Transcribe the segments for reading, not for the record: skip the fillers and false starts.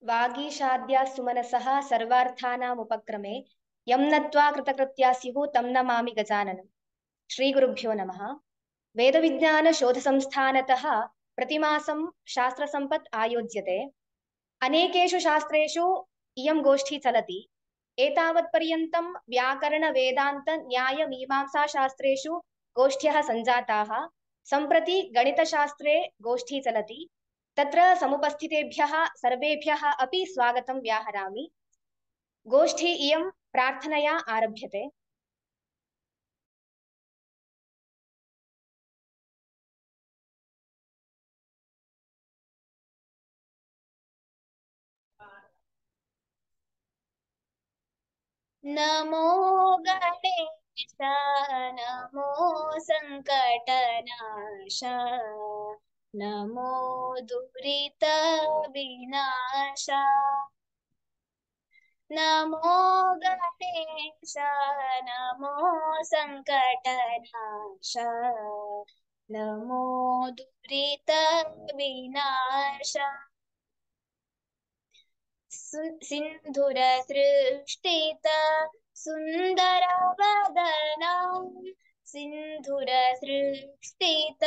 वागीशाद्या सुमनसः सर्वार्थानामुपक्रमे यं नत्वा कृतकृत्या स्युः तं नमामि गजाननं। श्रीगुरुभ्यो नमः। वेदविज्ञानशोधसंस्थानतः प्रतिमासं शास्त्रसम्पत् आयोज्यते। अनेकेषु शास्त्रेषु इयं गोष्ठी चलति। एतावत्पर्यन्तं व्याकरणवेदान्तन्यायमीमांसाशास्त्रेषु गोष्ठ्यः सञ्जाताः। सम्प्रति गणितशास्त्रे गोष्ठी चलति। तत्र समुपस्थितेभ्यः सर्वेभ्यः अपि स्वागतं व्याहरामि। गोष्ठी इयं प्रार्थनया आरभ्यते। नमो गणेश नमो संकटनाश नमो दुरित विनाश नमो गणेश नमो संकटनाश नमो दुरित विनाश सिन्धुरसृष्टित सुन्दरवदना सिन्धुरसृष्टित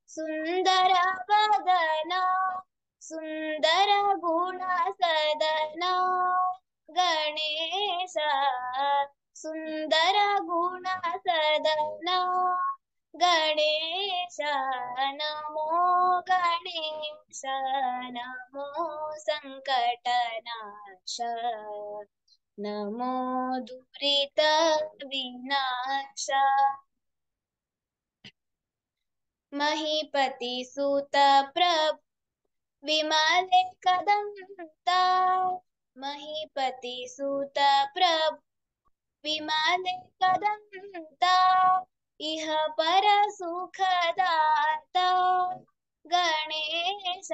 सुन्दरवदना सुन्दरगुणसदना गणेश सुन्दरगुणसदना गणेश नमो गणेश नमो संकटनाश नमो दुरित विनाश महीपति सुत प्रभ विमले कदंता महीपति सुत प्रभ विमले कदंता इह पर सुखदाता गणेश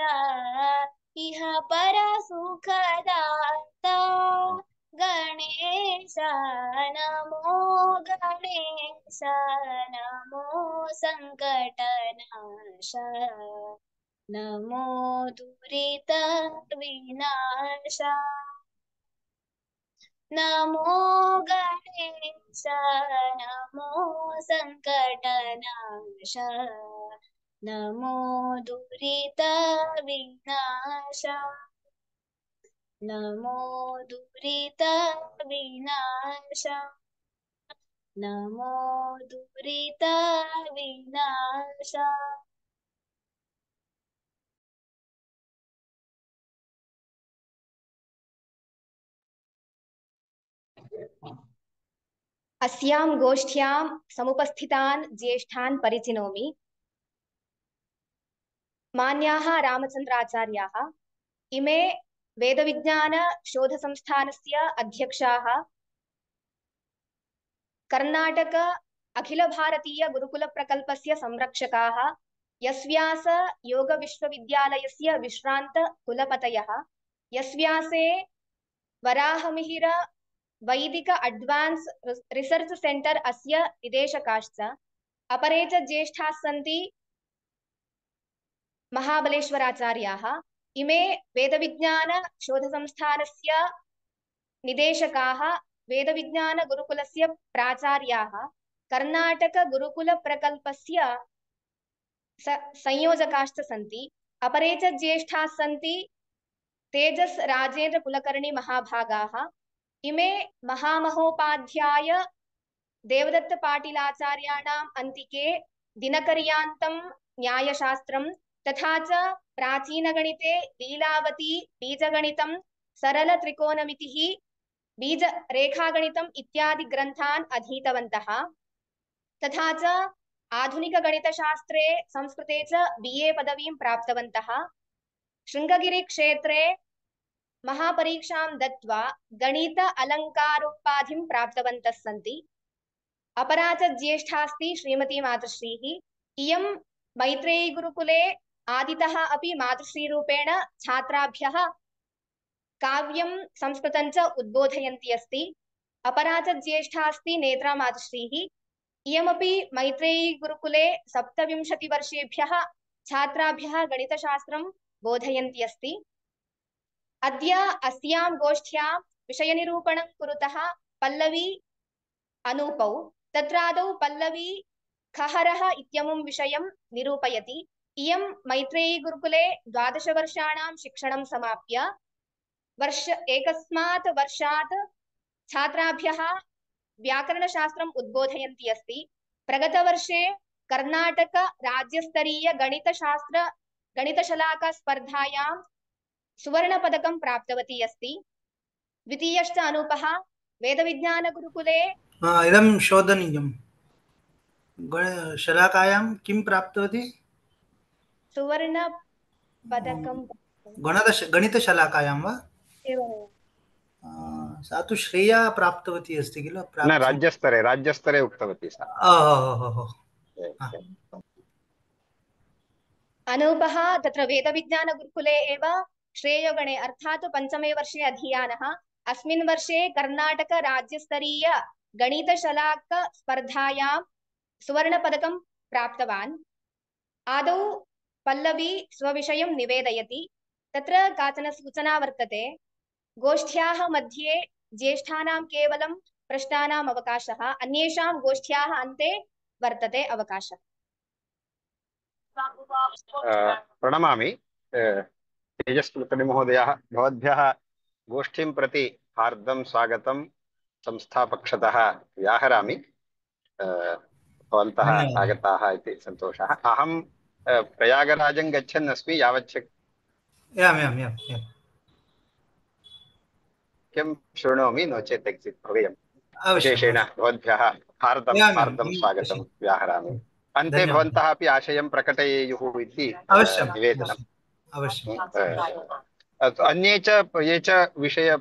इह पर सुखदाता गणेश नमो गणेश नमो संकटनाश नमो दुरित विनाश नमो गणेश नमो संकटनाश नमो दुरित विनाश नमो दुरित विनाश नमो दुरित विनाश अस्यां गोष्ठ्यां समुपस्थितान् ज्येष्ठान् परिचिनोमि। मान्याः रामचन्द्राचार्याः इमे वेदविज्ञानशोधसंस्थानस्य अध्यक्षाः, कर्नाटक अखिलभारतीयगुरुकुलप्रकल्पस्य संरक्षकाः, यस्व्यास योगविश्वविद्यालयस्य विश्रान्तकुलपतयः, यस्व्यासे वराहमिहिर वैदिक अड्वान्स् रिसर्च सेण्टर् अस्य निदेशकाश्च। अपरे च ज्येष्ठाः सन्ति महाबलेश्वराचार्याः। इमे वेदविज्ञानशोधसंस्थानस्य निदेशकाः, वेदविज्ञानगुरुकुलस्य प्राचार्याः, कर्नाटकगुरुकुलप्रकल्पस्य संयोजकाश्च सन्ति। अपरे च ज्येष्ठाः सन्ति तेजस् राजेन्द्र कुलकर्णी महाभागाः। इमे महामहोपाध्याय देवदत्त पाटिलाचार्याणाम् अन्तिके दिनकर्यान्तं न्यायशास्त्रं तथा च प्राचीनगणिते लीलावती बीजगणितं सरलत्रिकोणमितिः बीज रेखागणितम् इत्यादि ग्रन्थान् अधीतवन्तः। तथा च आधुनिकगणितशास्त्रे संस्कृते च BA पदवीं प्राप्तवन्तः। शृङ्गगिरिक्षेत्रे महापरीक्षां दत्त्वा गणित अलङ्कारोपाधिं प्राप्तवन्तः सन्ति। अपरा च ज्येष्ठास्ति श्रीमती मातुश्रीः। इयं मैत्रेयी गुरुकुले आदितः अपि मातुश्रीरूपेण छात्राभ्यः काव्यं संस्कृतं च उद्बोधयन्ती अस्ति। अपरा च ज्येष्ठास्ति नेत्रा मातुश्रीः। इयमपि मैत्रेयी गुरुकुले 27 वर्षेभ्यः छात्राभ्यः गणितशास्त्रं बोधयन्ती अस्ति। अद्य अस्यां गोष्ठ्यां विषयनिरूपणं कुरुतः पल्लवी अनूपौ। तत्रादौ पल्लवी खहरः इत्यमुं विषयं निरूपयति। इयं मैत्रेयी गुरुकुले 12 वर्षाणां शिक्षणं समाप्य एकस्मात् वर्षात् छात्राभ्यः व्याकरणशास्त्रम् उद्बोधयन्ती अस्ति। प्रगतवर्षे कर्णाटक राज्यस्तरीय गणितशलाका स्पर्धायां सुवर्णपदकं प्राप्तवती अस्ति। द्वितीयश्च अनूपः वेदविज्ञानगुरुकुले इदं शोधनीयं शलाकायां किं प्राप्तवती? सुवर्णपदकं। गणितशलाकायां वा? सा तु श्रेया प्राप्तवती अस्ति किल? न, राज्यस्तरे उक्तवती सा। अनूपः तत्र वेदविज्ञानगुरुकुले एव श्रेयोगणे अर्थात् 5मे वर्षे अधीयानः। अस्मिन् वर्षे कर्णाटक राज्यस्तरीय गणितशलाक स्पर्धायां सुवर्णपदकं प्राप्तवान्। आदौ पल्लवी स्वविषयं निवेदयति। तत्र काचन सूचना वर्तते। गोष्ठ्याः मध्ये ज्येष्ठानां केवलं प्रश्नानाम् अवकाशः, अन्येषां गोष्ठ्याः अन्ते वर्तते अवकाशः। प्रणमामि तेजस्कुलकर्णी महोदयः, भवद्भ्यः गोष्ठीं प्रति हार्दं स्वागतं संस्थापक्षतः व्याहरामि। भवन्तः आगताः इति सन्तोषः। अहं प्रयागराजं गच्छन् अस्मि। यावत् शक्यं शृणोमि, नो चेत् एक्सिट् भवेयम्। विशेषेण भवद्भ्यः हार्दं स्वागतं व्याहरामि। अन्ते भवन्तः अपि आशयं प्रकटयेयुः इति निवेदनम्। अन्ये च ये च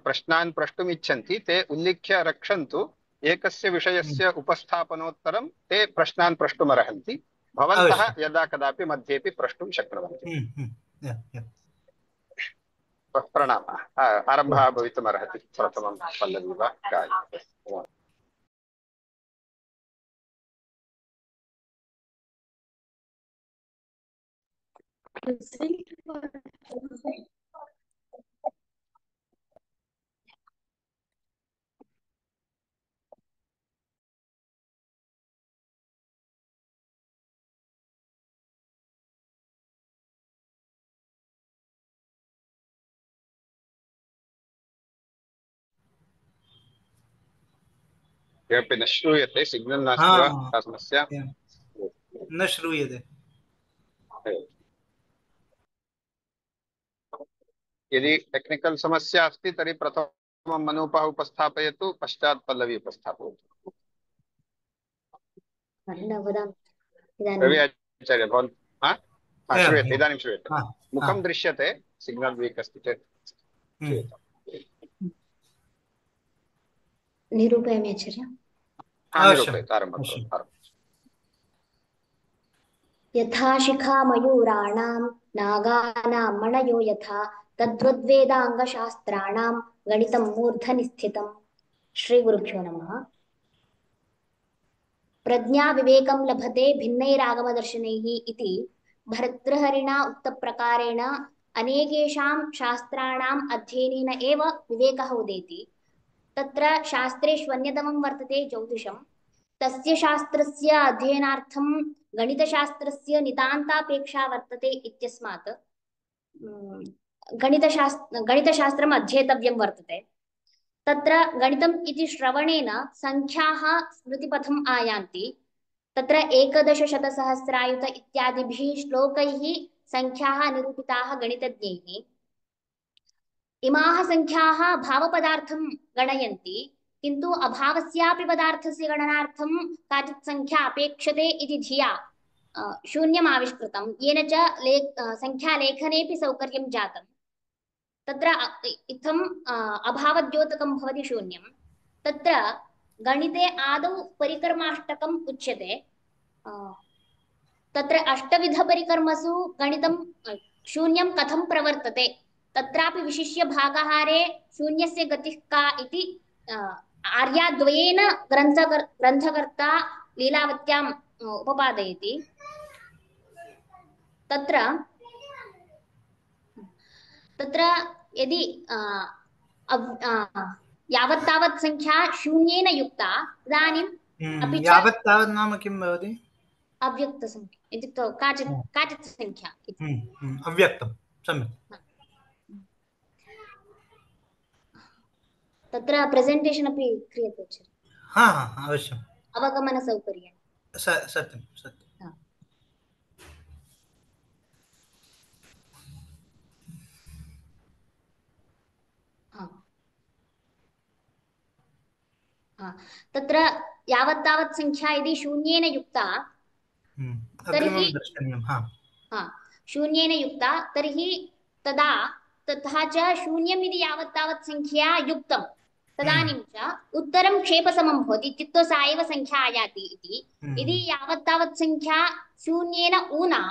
प्रश्नान् प्रष्टुम् इच्छन्ति ते उल्लिख्य रक्षन्तु। एकस्य विषयस्य उपस्थापनोत्तरं ते प्रश्नान् प्रष्टुमर्हन्ति। भवन्तः यदा कदापि मध्येपि प्रष्टुं शक्नुवन्ति। प्रणामः। आरम्भः भवितुमर्हति। प्रथमं पल्लवी वा गायति। किमपि न श्रूयते, सिग्नल् नास्ति वा? का समस्या? न श्रूयते। यदि टेक्निकल समस्या अस्ति तर्हि प्रथमं अनूपः उपस्थापयतु, पश्चात् पल्लवी उपस्थापयतु। रवि आचार्य भवान् श्रूयते? इदानीं श्रूयते। मुखं दृश्यते, सिग्नल् वीक् अस्ति चेत् निरूपयामि आचार्य। निरूपयतु, आरम्भं करोतु। यथा शिखा मयूराणां नागानां मणयो यथा तद्वद्वेदाङ्गशास्त्राणां गणितं मूर्धनि स्थितम्। श्रीगुरुभ्यो नमः। प्रज्ञाविवेकं लभते भिन्नैरागमदर्शनैः इति भर्तृहरिणा उक्तप्रकारेण अनेकेषां शास्त्राणाम् अध्ययनेन एव विवेकः उदेति। तत्र शास्त्रेष्वन्यतमं वर्तते ज्योतिषं। तस्य शास्त्रस्य अध्ययनार्थं गणितशास्त्रस्य नितान्तापेक्षा वर्तते इत्यस्मात् गणितशास्त्रम् अध्येतव्यं वर्तते। तत्र गणितम् इति श्रवणेन संख्याः स्मृतिपथम् आयान्ति। तत्र 11,000 इत्यादिभिः श्लोकैः संख्याः निरूपिताः गणितज्ञैः। इमाः संख्याः भावपदार्थं गणयन्ति, किन्तु अभावस्यापि पदार्थस्य गणनार्थं काचित् संख्या अपेक्षते इति धिया शून्यम् आविष्कृतं, येन च संख्यालेखनेपि सौकर्यं जातं। तत्र इत्थम् अभावद्योतकं भवति शून्यं। तत्र गणिते आदौ परिकर्माष्टकम् उच्यते। तत्र अष्टविधपरिकर्मसु गणितं शून्यं कथं प्रवर्तते, तत्रापि विशिष्य भागहारे शून्यस्य गतिः का इति आर्याद्वयेन ग्रन्थकर्ता लीलावत्याम् उपपादयति। तत्र यदि यावत् तावत् संख्या शून्येन युक्ता तदानीम् अपि च यावत् तावत् नाम किं भवति? अव्यक्तसंख्या इत्युक्तौ काचित् संख्या इति। अव्यक्तं सम्यक्। तत्र प्रेजेंटेशन् अपि क्रियते चेत् हा हा अवश्यम्। अवगमनसौकर्यं। सत्यं सत्यं। तत्र यावत् तावत् संख्या यदि शून्येन युक्ता अग्रिमं दर्शनीयं। शून्येन युक्ता तर्हि तदा तथा च शून्यम् इति यावत् तावत् संख्या युक्तं तदानीं च उत्तरं क्षेपसमं भवति इत्युक्तौ सा एव संख्या आयाति इति। यदि यावत् तावत् संख्या शून्येन ऊना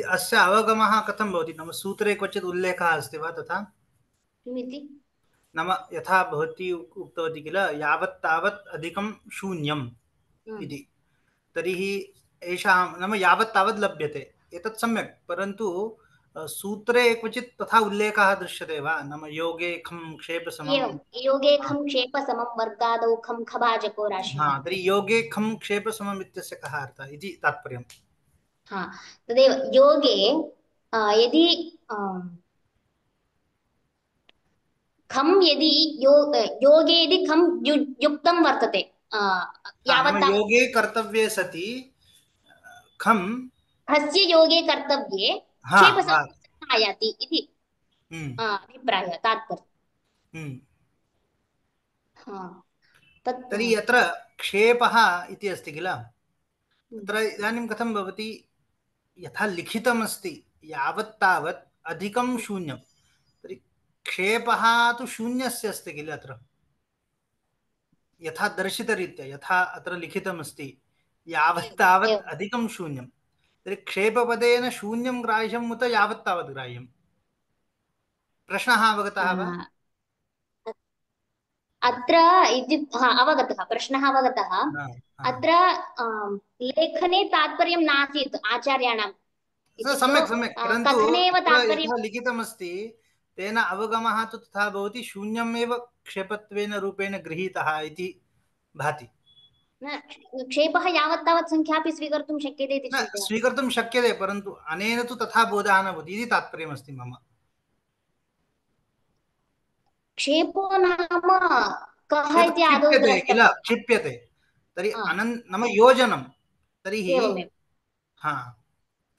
अस्य अवगमः कथं भवति? नाम सूत्रे क्वचित् उल्लेखः अस्ति वा तथा? किमिति? नाम यथा भवती उक्तवती किल यावत् तावत् अधिकं शून्यम् इति, तर्हि एषां नाम यावत् तावत् लभ्यते एतत् सम्यक्, परन्तु सूत्रे क्वचित् तथा उल्लेखः दृश्यते वा? नाम योगे खं क्षेपसमं। एवं योगे खं क्षेपसमं वर्गादौ खं खभाजको राशिः। तर्हि योगे खं क्षेपसमम् इत्यस्य कः अर्थः इति तात्पर्यम्। तदेव योगे यदि खं यदि योगे यदि खं युक्तं वर्तते योगे कर्तव्ये सति खं खस्य योगे कर्तव्ये क्षेपसमं आयाति इति अभिप्रायः तात्पर्यः। तर्हि यत्र क्षेपः इति अस्ति किल, तत्र इदानीं कथं भवति? यथा लिखितमस्ति यावत् तावत् अधिकं शून्यं, तर्हि क्षेपः तु शून्यस्य अस्ति किल अत्र, यथा दर्शितरीत्या यथा अत्र लिखितमस्ति यावत् तावत् अधिकं शून्यं, तर्हि क्षेपपदेन शून्यं ग्राह्यम् उत यावत् तावत् ग्राह्यम्? प्रश्नः अवगतः वा? अत्र अवगतः, प्रश्नः अवगतः। अत्र लेखने तात्पर्यं नासीत् आचार्याणां। सम्यक् सम्यक्, परन्तु तात्पर्यं यथा लिखितमस्ति तेन अवगमः तु तथा भवति, शून्यमेव क्षेपत्वेन रूपेण गृहीतः इति भाति। क्षेपः यावत् तावत् संख्यापि स्वीकर्तुं शक्यते इति चिन्तयामि। स्वीकर्तुं शक्यते, परन्तु अनेन तु तथा बोधः न भवति इति तात्पर्यमस्ति मम। क्षेपो नाम कः इति आदौ किल क्षिप्यते, तर्हि नाम योजनं, तर्हि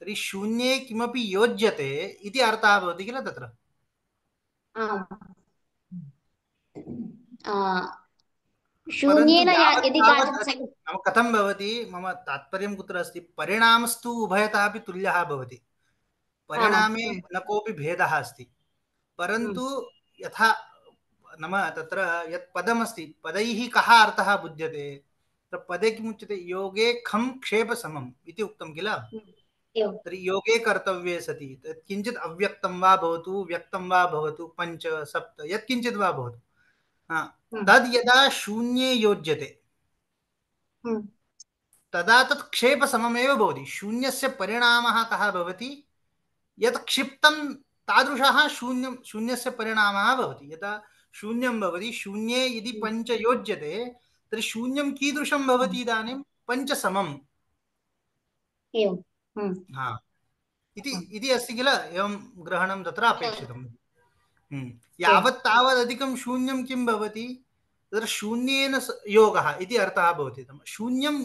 तर्हि शून्ये किमपि योज्यते इति अर्थः भवति किल तत्र। शून्येन यदि कथं भवति? मम तात्पर्यं कुत्र अस्ति? परिणामस्तु उभयतः अपि तुल्यः भवति, परिणामे न कोऽपि भेदः अस्ति, परन्तु यथा नाम तत्र यत् पदमस्ति पदैः कः अर्थः बुध्यते? तत्र पदे किमुच्यते? योगे खं क्षेपसमम् इति उक्तं किल। तर्हि योगे कर्तव्ये सति किञ्चित् अव्यक्तं वा भवतु व्यक्तं वा भवतु 5 7 यत्किञ्चित् वा भवतु, तद् यदा शून्ये योज्यते तदा तत् क्षेपसममेव भवति। शून्यस्य परिणामः कः भवति? यत् क्षिप्तं तादृशः शून्यस्य परिणामः भवति। यदा शून्यं भवति, शून्ये यदि 5 योज्यते तर्हि शून्यं कीदृशं भवति? इदानीं 5 समम् इति अस्ति किल। एवं ग्रहणं तत्र अपेक्षितम्। यावत् तावत् अधिकं शून्यं किं भवति? तत्र शून्येन योगः इति अर्थः भवति। शून्यं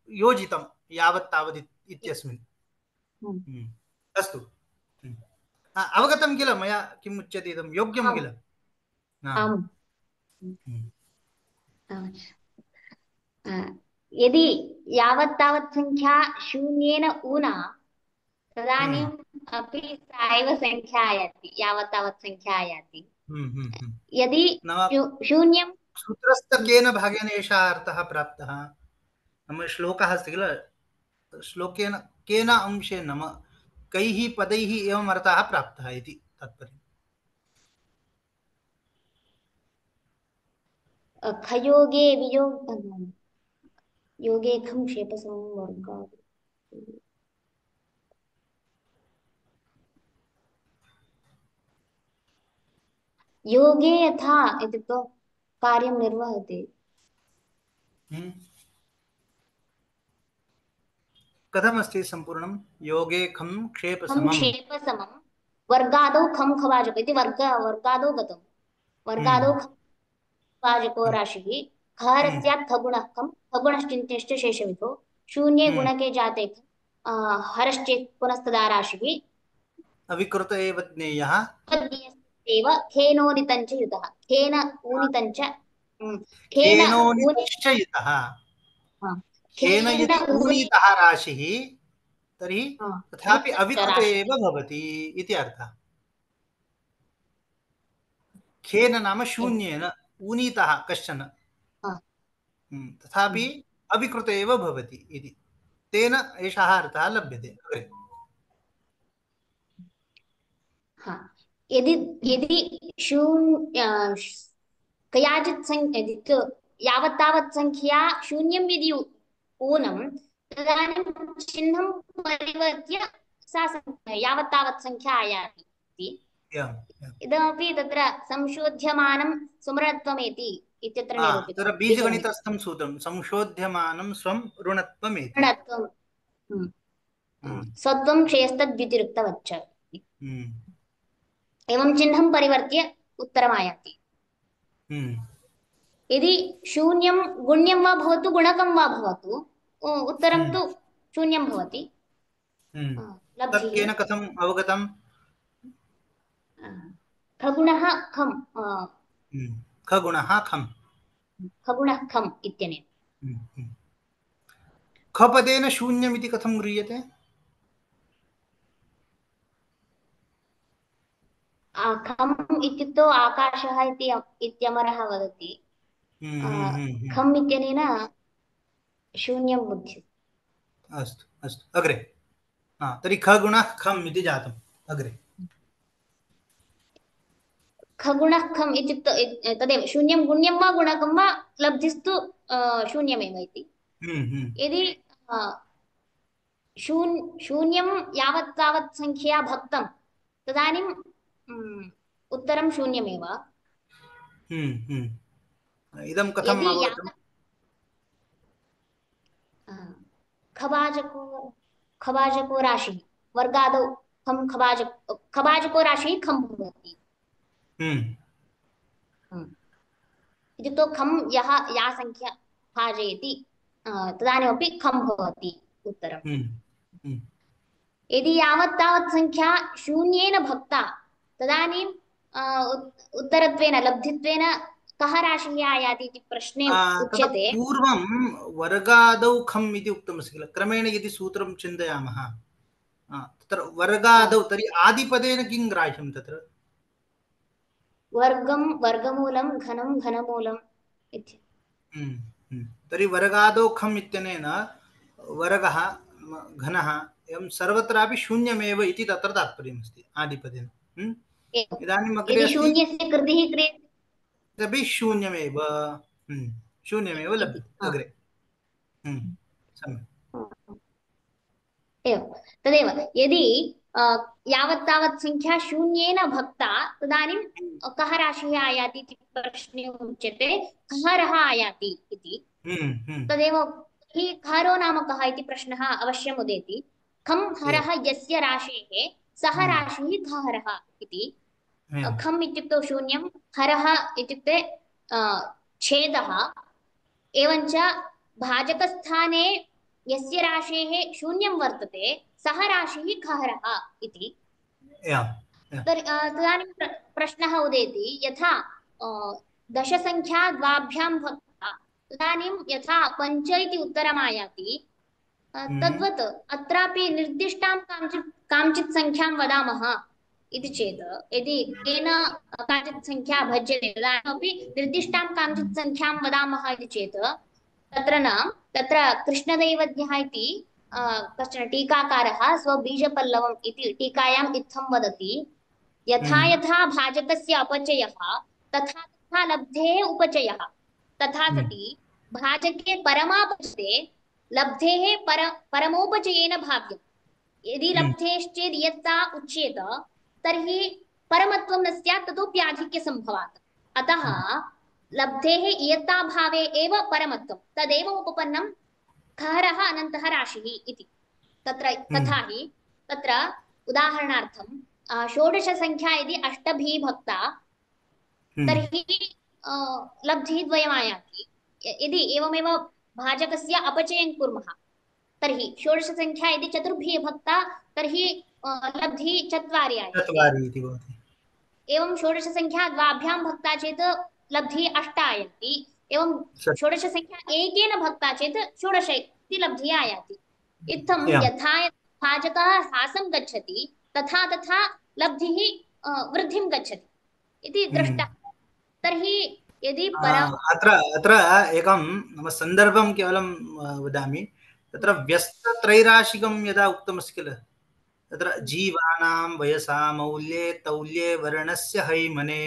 योजितं यावत् तावत् इत्यस्मिन्। अस्तु, अवगतं किल मया किम् उच्यते? इदं योग्यं किल? यदि यावत् तावत् संख्या शून्येन ऊना तदानीम् अपि सा एव संख्या आयाति, यावत् तावत् संख्या आयाति। यदि शून्यं सूत्रस्थ केन भागेन एषः अर्थः प्राप्तः? नाम श्लोकः अस्ति किल, श्लोकेन केन अंशेन नाम कैः पदैः एवम् अर्थः प्राप्तः इति तात्पर्यम्। खयोगे योगे खं क्षेपसमं वर्गात् योगे यथा इत्युक्तौ कार्यं निर्वहति। कथमस्ति सम्पूर्णं? योगे खं खं क्षेपसमं क्षेपसमं वर्गादौ खं खवाजक इति वर्गादौ गतं। वर्गादौ खवाजको राशिः खर स्यात् खगुणः खं खगुणश्चिन्त्यश्च शेषविधौ शून्ये गुणके जाते हरश्चेत् पुनस्तदा राशिः अविकृत एव ज्ञेयः एव खेनोदितञ्च युतः खेन ऊनितञ्च खेन ऊनि खेनोनितश्च युतः। खेन खेन यदि ऊनि ऊनितः राशिः तर्हि तथापि ऊनितश्च अविकृत राशिः एव भवति इति अर्थः। खेन नाम शून्येन ऊनितः कश्चन तथापि अविकृत एव भवति इति तेन एषः अर्थः लभ्यते। यदि यदि कयाचित् यावत् तावत् संख्या शून्यं यदि ऊनं तदानीं चिह्नं परिवर्त्य सा यावत् तावत् संख्या आयाति इति। इदमपि तत्र संशोध्यमानं सुमृणत्वमेति इत्यत्र निरूपितं। तत्र बीजगणितस्थं सूत्रं संशोध्यमानं स्वं ऋणत्वमेति। ऋणत्वं सत्वं क्षेयस्तद्व्यतिरिक्तवच्च एवं चिह्नं परिवर्त्य उत्तरमायाति। यदि शून्यं गुण्यं वा भवतु गुणकं वा भवतु उत्तरं तु शून्यं भवति। तत्केन कथम् अवगतम्? खगुणः खं खगुणः खं खगुणः खम् इत्यनेन। खपदेन शून्यम् इति कथं गृह्यते? खम् इत्युक्तौ आकाशः इत्यमरः वदति। खम् इत्यनेन शून्यं बुध्यते। अस्तु अस्तु अग्रे। तर्हि खगुणः खम् इति जातम्। अग्रे खगुणः खम् इत्युक्तौ तदेव शून्यं गुण्यं वा गुणकं वा लब्धिस्तु शून्यमेव इति। यदि शून्यं यावत् तावत् संख्यया भक्तं तदानीं उत्तरं शून्यमेव। इदं कथम् अवगतम्? खबाजको राशिः वर्गादौ खं खबाजको राशिः खं भवति इत्युक्तौ खं या संख्या भाजयति तदानीमपि खं भवति उत्तरम्। यदि यावत् तावत् संख्या शून्येन भक्ता तदानीं उत्तरत्वेन लब्धित्वेन कः राशिः आयाति इति प्रश्ने उच्यते। पूर्वं वर्गादौ खम् इति उक्तमस्ति किल? क्रमेण यदि सूत्रं चिन्तयामः तत्र वर्गादौ तर्हि आदिपदेन किं ग्राह्यं तत्र? वर्गं वर्गमूलं घनं घनमूलम् इति। तर्हि वर्गादौ खम् इत्यनेन वर्गः घनः एवं सर्वत्रापि शून्यमेव इति तत्र तात्पर्यमस्ति आदिपदेन। इदानीम् अग्रे यदि शून्यस्य कृतिः क्रियते तर्हि शून्यमेव शून्यमेव लभ्यते। अग्रे तदेव यदि यावत् तावत् संख्या शून्येन भक्ता तदानीं कः राशिः आयाति इति प्रश्ने उच्यते खहरः आयाति इति। तदेव हि खरो नाम कः इति प्रश्नः अवश्यम् उदेति। खं हरः यस्य राशेः सः राशिः खहरः इति। खम् इत्युक्तौ शून्यं हरः इत्युक्ते छेदः एवञ्च भाजकस्थाने यस्य राशेः शून्यं वर्तते सः राशिः खहरः इति। तदानीं प्रश्नः उदेति यथा दशसंख्या द्वाभ्यां भक्ता तदानीं यथा पञ्च इति उत्तरमायाति तद्वत् अत्रापि निर्दिष्टां काञ्चित् संख्यां वदामः इति चेत् यदि केन काचित् संख्या भज्यते तदानीमपि निर्दिष्टां काञ्चित् संख्यां वदामः इति चेत् तत्र कृष्णदैवज्ञः इति कश्चन टीकाकारः स्वबीजपल्लवम् इति टीकायाम् इत्थं वदति यथा यथा भाजकस्य अपचयः तथा तथा लब्धेः उपचयः तथा सति भाजके परमापचये लब्धेः परमोपचयेन भाव्यम्। यदि लब्धेश्चेत् यत्ता उच्येत तर्हि परमत्वं न स्यात् ततोऽपि आधिक्यसम्भवात्। अतः लब्धेः इयत्ताभावे एव परमत्वं तदेव उपपन्नं खहरः अनन्तः राशिः इति। तत्र तथा हि तत्र उदाहरणार्थं षोडशसङ्ख्या यदि अष्टभिः भक्ता तर्हि लब्धिः द्वयम् आयाति। यदि एवमेव भाजकस्य अपचयं कुर्मः तर्हि षोडशसङ्ख्या यदि चतुर्भिः भक्ता तर्हि लब्धिः चत्वारि आयाति। एवं षोडशसङ्ख्या द्वाभ्यां भक्ता चेत् लब्धिः अष्ट आयाति। एवं षोडशसङ्ख्या एकेन भक्ता चेत् षोडश इति लब्धिः आयाति। इत्थं यथा भाजकः ह्रासं गच्छति तथा तथा लब्धिः वृद्धिं गच्छति इति दृष्टा। तर्हि यदि अत्र एकं नाम सन्दर्भं केवलं वदामि। तत्र व्यस्तत्रैराशिकं यदा उक्तमस्ति किल, तत्र जीवानां वयसा मौल्ये तौल्ये वर्णस्य हैमने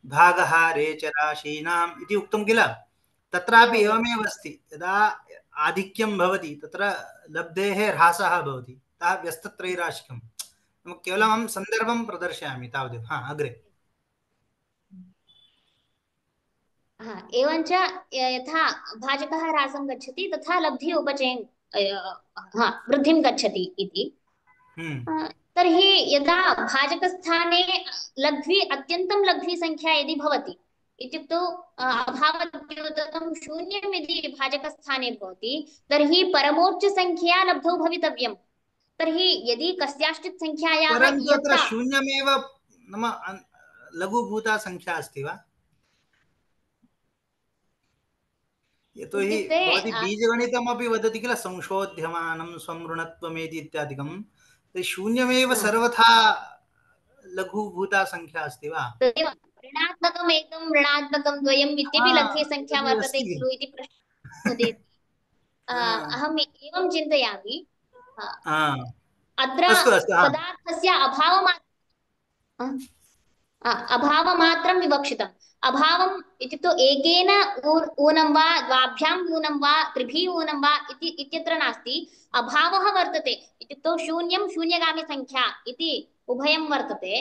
भागः रेचराशीनाम् इति उक्तं किल, तत्रापि एवमेव अस्ति। यदा आधिक्यं भवति तत्र लब्धेः ह्रासः भवति, अतः व्यस्तत्रैराशिकं। केवलं सन्दर्भं प्रदर्शयामि तावदेव। अग्रे। एवञ्च यथा भाजकः ह्रासं गच्छति तथा लब्धिः उपचयं वृद्धिं गच्छति इति। तर्हि यदा भाजकस्थाने लघ्वी अत्यन्तं लघ्वी संख्या यदि भवति इत्युक्तौ अभावद्योतकं शून्यं यदि भाजकस्थाने भवति तर्हि परमोच्चसङ्ख्यया लब्धौ भवितव्यं। तर्हि यदि कस्याश्चित् संख्यायाः शून्यमेव नाम लघुभूता संख्या अस्ति वा? यतोहि भवती बीजगणितमपि वदति किल, संशोध्यमानं स्वमृणत्वमेति इत्यादिकं। शून्यमेव सर्वथा लघुभूता संख्या अस्ति वा? ऋणात्मकम् एकं ऋणात्मकं द्वयम् इत्यपि लघ्वी संख्या वर्तते खलु इति प्रश्नः उदेति। अहम् एवं चिन्तयामि, अत्र पदार्थस्य अभावमात्रं विवक्षितम्। अभावम् इत्युक्तौ एकेन ऊनं वा द्वाभ्यां ऊनं वा त्रिभिः ऊनं वा इत्यत्र नास्ति। अभावः वर्तते इत्युक्तौ शून्यं शून्यगामी संख्या इति उभयं वर्तते।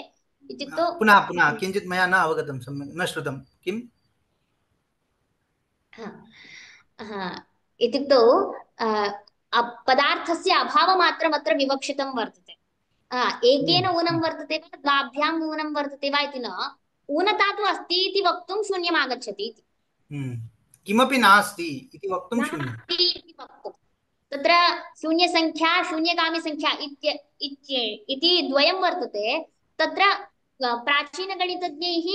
इत्युक्तौ पुनः किञ्चित् मया न अवगतं, सम्यक् न श्रुतं। किम् इत्युक्तौ पदार्थस्य अभावमात्रम् अत्र विवक्षितं वर्तते। एकेन ऊनं वर्तते वा द्वाभ्यां ऊनं वर्तते वा इति न, ऊनता तु अस्ति इति वक्तुं शून्यम् आगच्छति इति। किमपि नास्ति इति वक्तुं शून्यम्। तत्र शून्यसंख्या शून्यगामी संख्या इति द्वयं वर्तते। तत्र प्राचीनगणितज्ञैः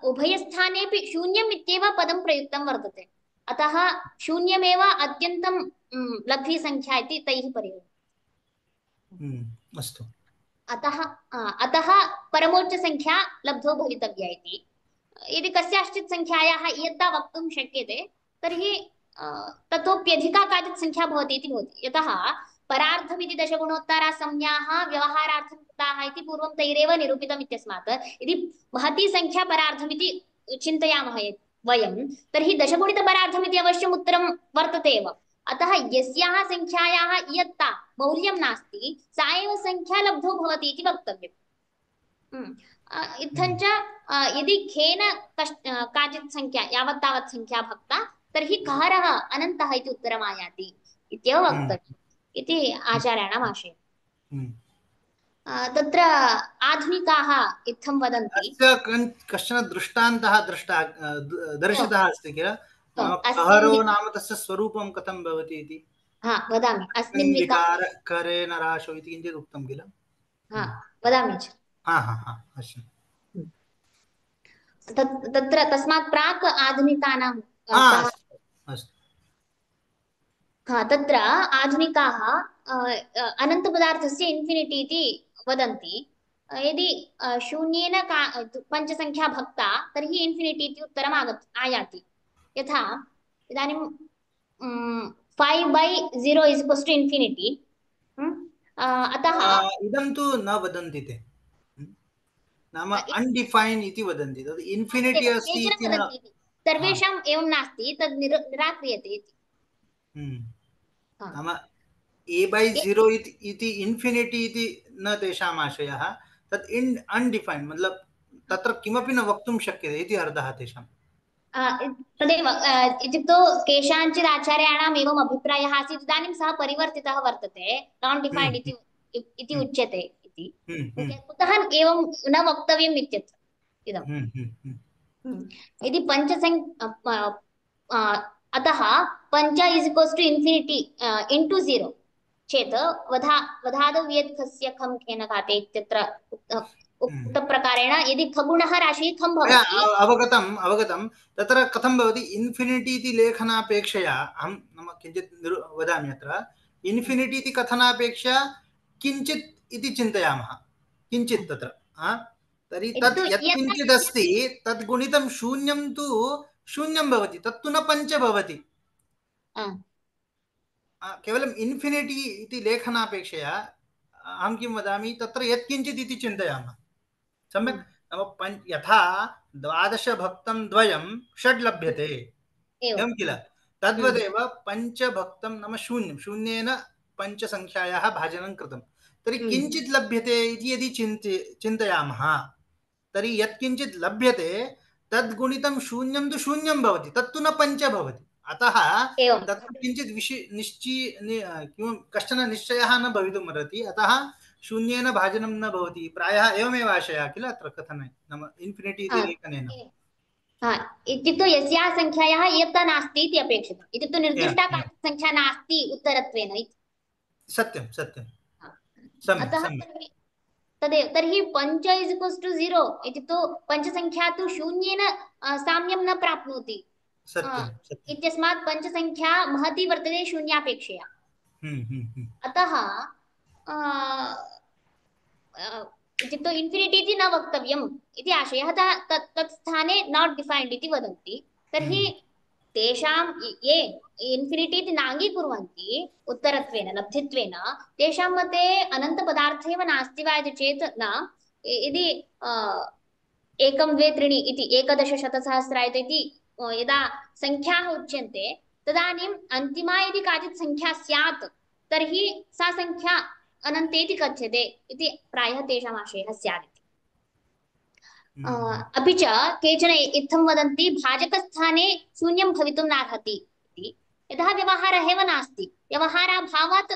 उभयस्थानेपि शून्यम् इत्येव पदं प्रयुक्तं वर्तते। अतः शून्यमेव अत्यन्तं लघ्वी संख्या इति तैः परिगण्यते। अस्तु। अतः परमोच्चसंख्या लब्धो भवितव्या इति। यदि कस्याश्चित् संख्यायाः इयत्ता वक्तुं शक्यते तर्हि ततोप्यधिका काचित् संख्या भवति इति भवति। यतः परार्धमिति दशगुणोत्तरा संज्ञाः व्यवहारार्थं कृताः इति पूर्वं तैरेव निरूपितम् इत्यस्मात् यदि महती संख्या परार्धमिति चिन्तयामः वयं तर्हि दशगुणितपरार्धमिति अवश्यम् उत्तरं वर्तते एव। अतः यस्याः संख्यायाः इयत्ता मौल्यं नास्ति सा एव संख्या लब्धो भवति इति वक्तव्यम्। इत्थञ्च यदि खेन काचित् संख्या यावत् तावत् संख्या भक्ता तर्हि कहरः अनन्तः इति उत्तरम् आयाति इत्येव वक्तव्यम् इति आचार्याणाम् आशयः। तत्र आधुनिकाः इत्थं वदन्ति, कश्चन दृष्टान्तः दर्शितः अस्ति किल, कहरो नाम तस्य स्वरूपं कथं भवति इति। वदामि। अस्मिन् विकारः करेण राशो इति किञ्चित् उक्तं किल। वदामि च। तत्र तस्मात् प्राक् आधुनिकानां तत्र आधुनिकाः अनन्तपदार्थस्य इन्फिनिटी इति वदन्ति। यदि शून्येन पञ्चसङ्ख्या भक्ता तर्हि इन्फिनिटी इति उत्तरम् आयाति। यथा इदानीं 5/0 = इन्फिनिटी। अतः इदं तु न वदन्ति ते, नाम अनडिफाइन्ड इति वदन्ति। तद् इन्फिनिटी अस्ति इति न, सर्वेषाम् एवं नास्ति, तद् निराक्रियते इति। नाम a/0 इति इन्फिनिटी इति न तेषाम् आशयः, तत् अनडिफाइन्ड मतलब तत्र किमपि न वक्तुं शक्यते इति अर्थः तेषाम्। तदेव इत्युक्तौ केषाञ्चित् आचार्याणाम् एवम् अभिप्रायः आसीत्, इदानीं सः परिवर्तितः वर्तते, नान् डिफैन्ड् इति उच्यते इति। कुतः एवं न वक्तव्यम् इत्यत्र इदम्। यदि अतः पञ्च is equals to infinity into 0 चेत् वधादौ वियत्खस्य खं खेन घाते इत्यत्र उक्तप्रकारेण यदि खगुणः राशिः खं भवति। अवगतं तत्र कथं भवति इन्फिनिटि इति लेखनापेक्षया अहं नाम किञ्चित् वदामि अत्र इन्फिनिटि इति कथनापेक्षया किञ्चित् इति चिन्तयामः किञ्चित् तत्र तर्हि तत् यत्किञ्चित् अस्ति तद् गुणितं शून्यं तु शून्यं भवति, तत्तु न पञ्च भवति। केवलम् इन्फिनिटि इति लेखनापेक्षया अहं किं वदामि तत्र यत्किञ्चित् इति चिन्तयामः सम्यक्। नाम यथा 12 भक्तं 2 6 लभ्यते एवं किल, तद्वदेव 5 भक्तं नाम शून्यं, शून्येन 5 संख्यायाः भाजनं कृतं, तर्हि किञ्चित् लभ्यते इति यदि चिन्तयामः तर्हि यत्किञ्चित् लभ्यते तद्गुणितं शून्यं तु शून्यं भवति, तत्तु न 5 भवति। अतः तत्र किञ्चित् कश्चन निश्चयः न भवितुमर्हति, अतः शून्येन भाजनं न भवति, प्रायः एवमेव आशयः किल अत्र कथने, नाम इन्फिनिटि इति लेखनेन। इत्युक्तौ यस्याः संख्यायाः एकता नास्ति इति अपेक्षितम्, इत्युक्तौ निर्दिष्टा काचित् संख्या नास्ति उत्तरत्वेन इति। सत्यं सत्यं। अतः तदेव तर्हि 5 इस् इक्वल्स् टु 0 इत्युक्तौ पञ्चसङ्ख्या तु शून्येन साम्यं न प्राप्नोति इत्यस्मात् पञ्चसङ्ख्या महती वर्तते शून्यापेक्षया। अतः इत्युक्तौ इन्फिनिटि इति न वक्तव्यम् इति आशयः। तत् स्थाने नाट् डिफैन्ड् इति वदन्ति। तर्हि तेषां ये इन्फिनिटि इति नाङ्गीकुर्वन्ति उत्तरत्वेन लब्धित्वेन, तेषां मते अनन्तपदार्थः एव नास्ति वा इति चेत् न। यदि 1 2 3 इति 11 शतसहस्र इति यदा संख्याः उच्यन्ते तदानीम् अन्तिमा यदि काचित् संख्या स्यात् तर्हि सा संख्या अनन्तेति कथ्यते इति प्रायः तेषाम् आशयः स्यात्। अपि च केचन इत्थं वदन्ति भाजकस्थाने शून्यं भवितुं नार्हति इति, यतः व्यवहारः एव नास्ति, व्यवहाराभावात्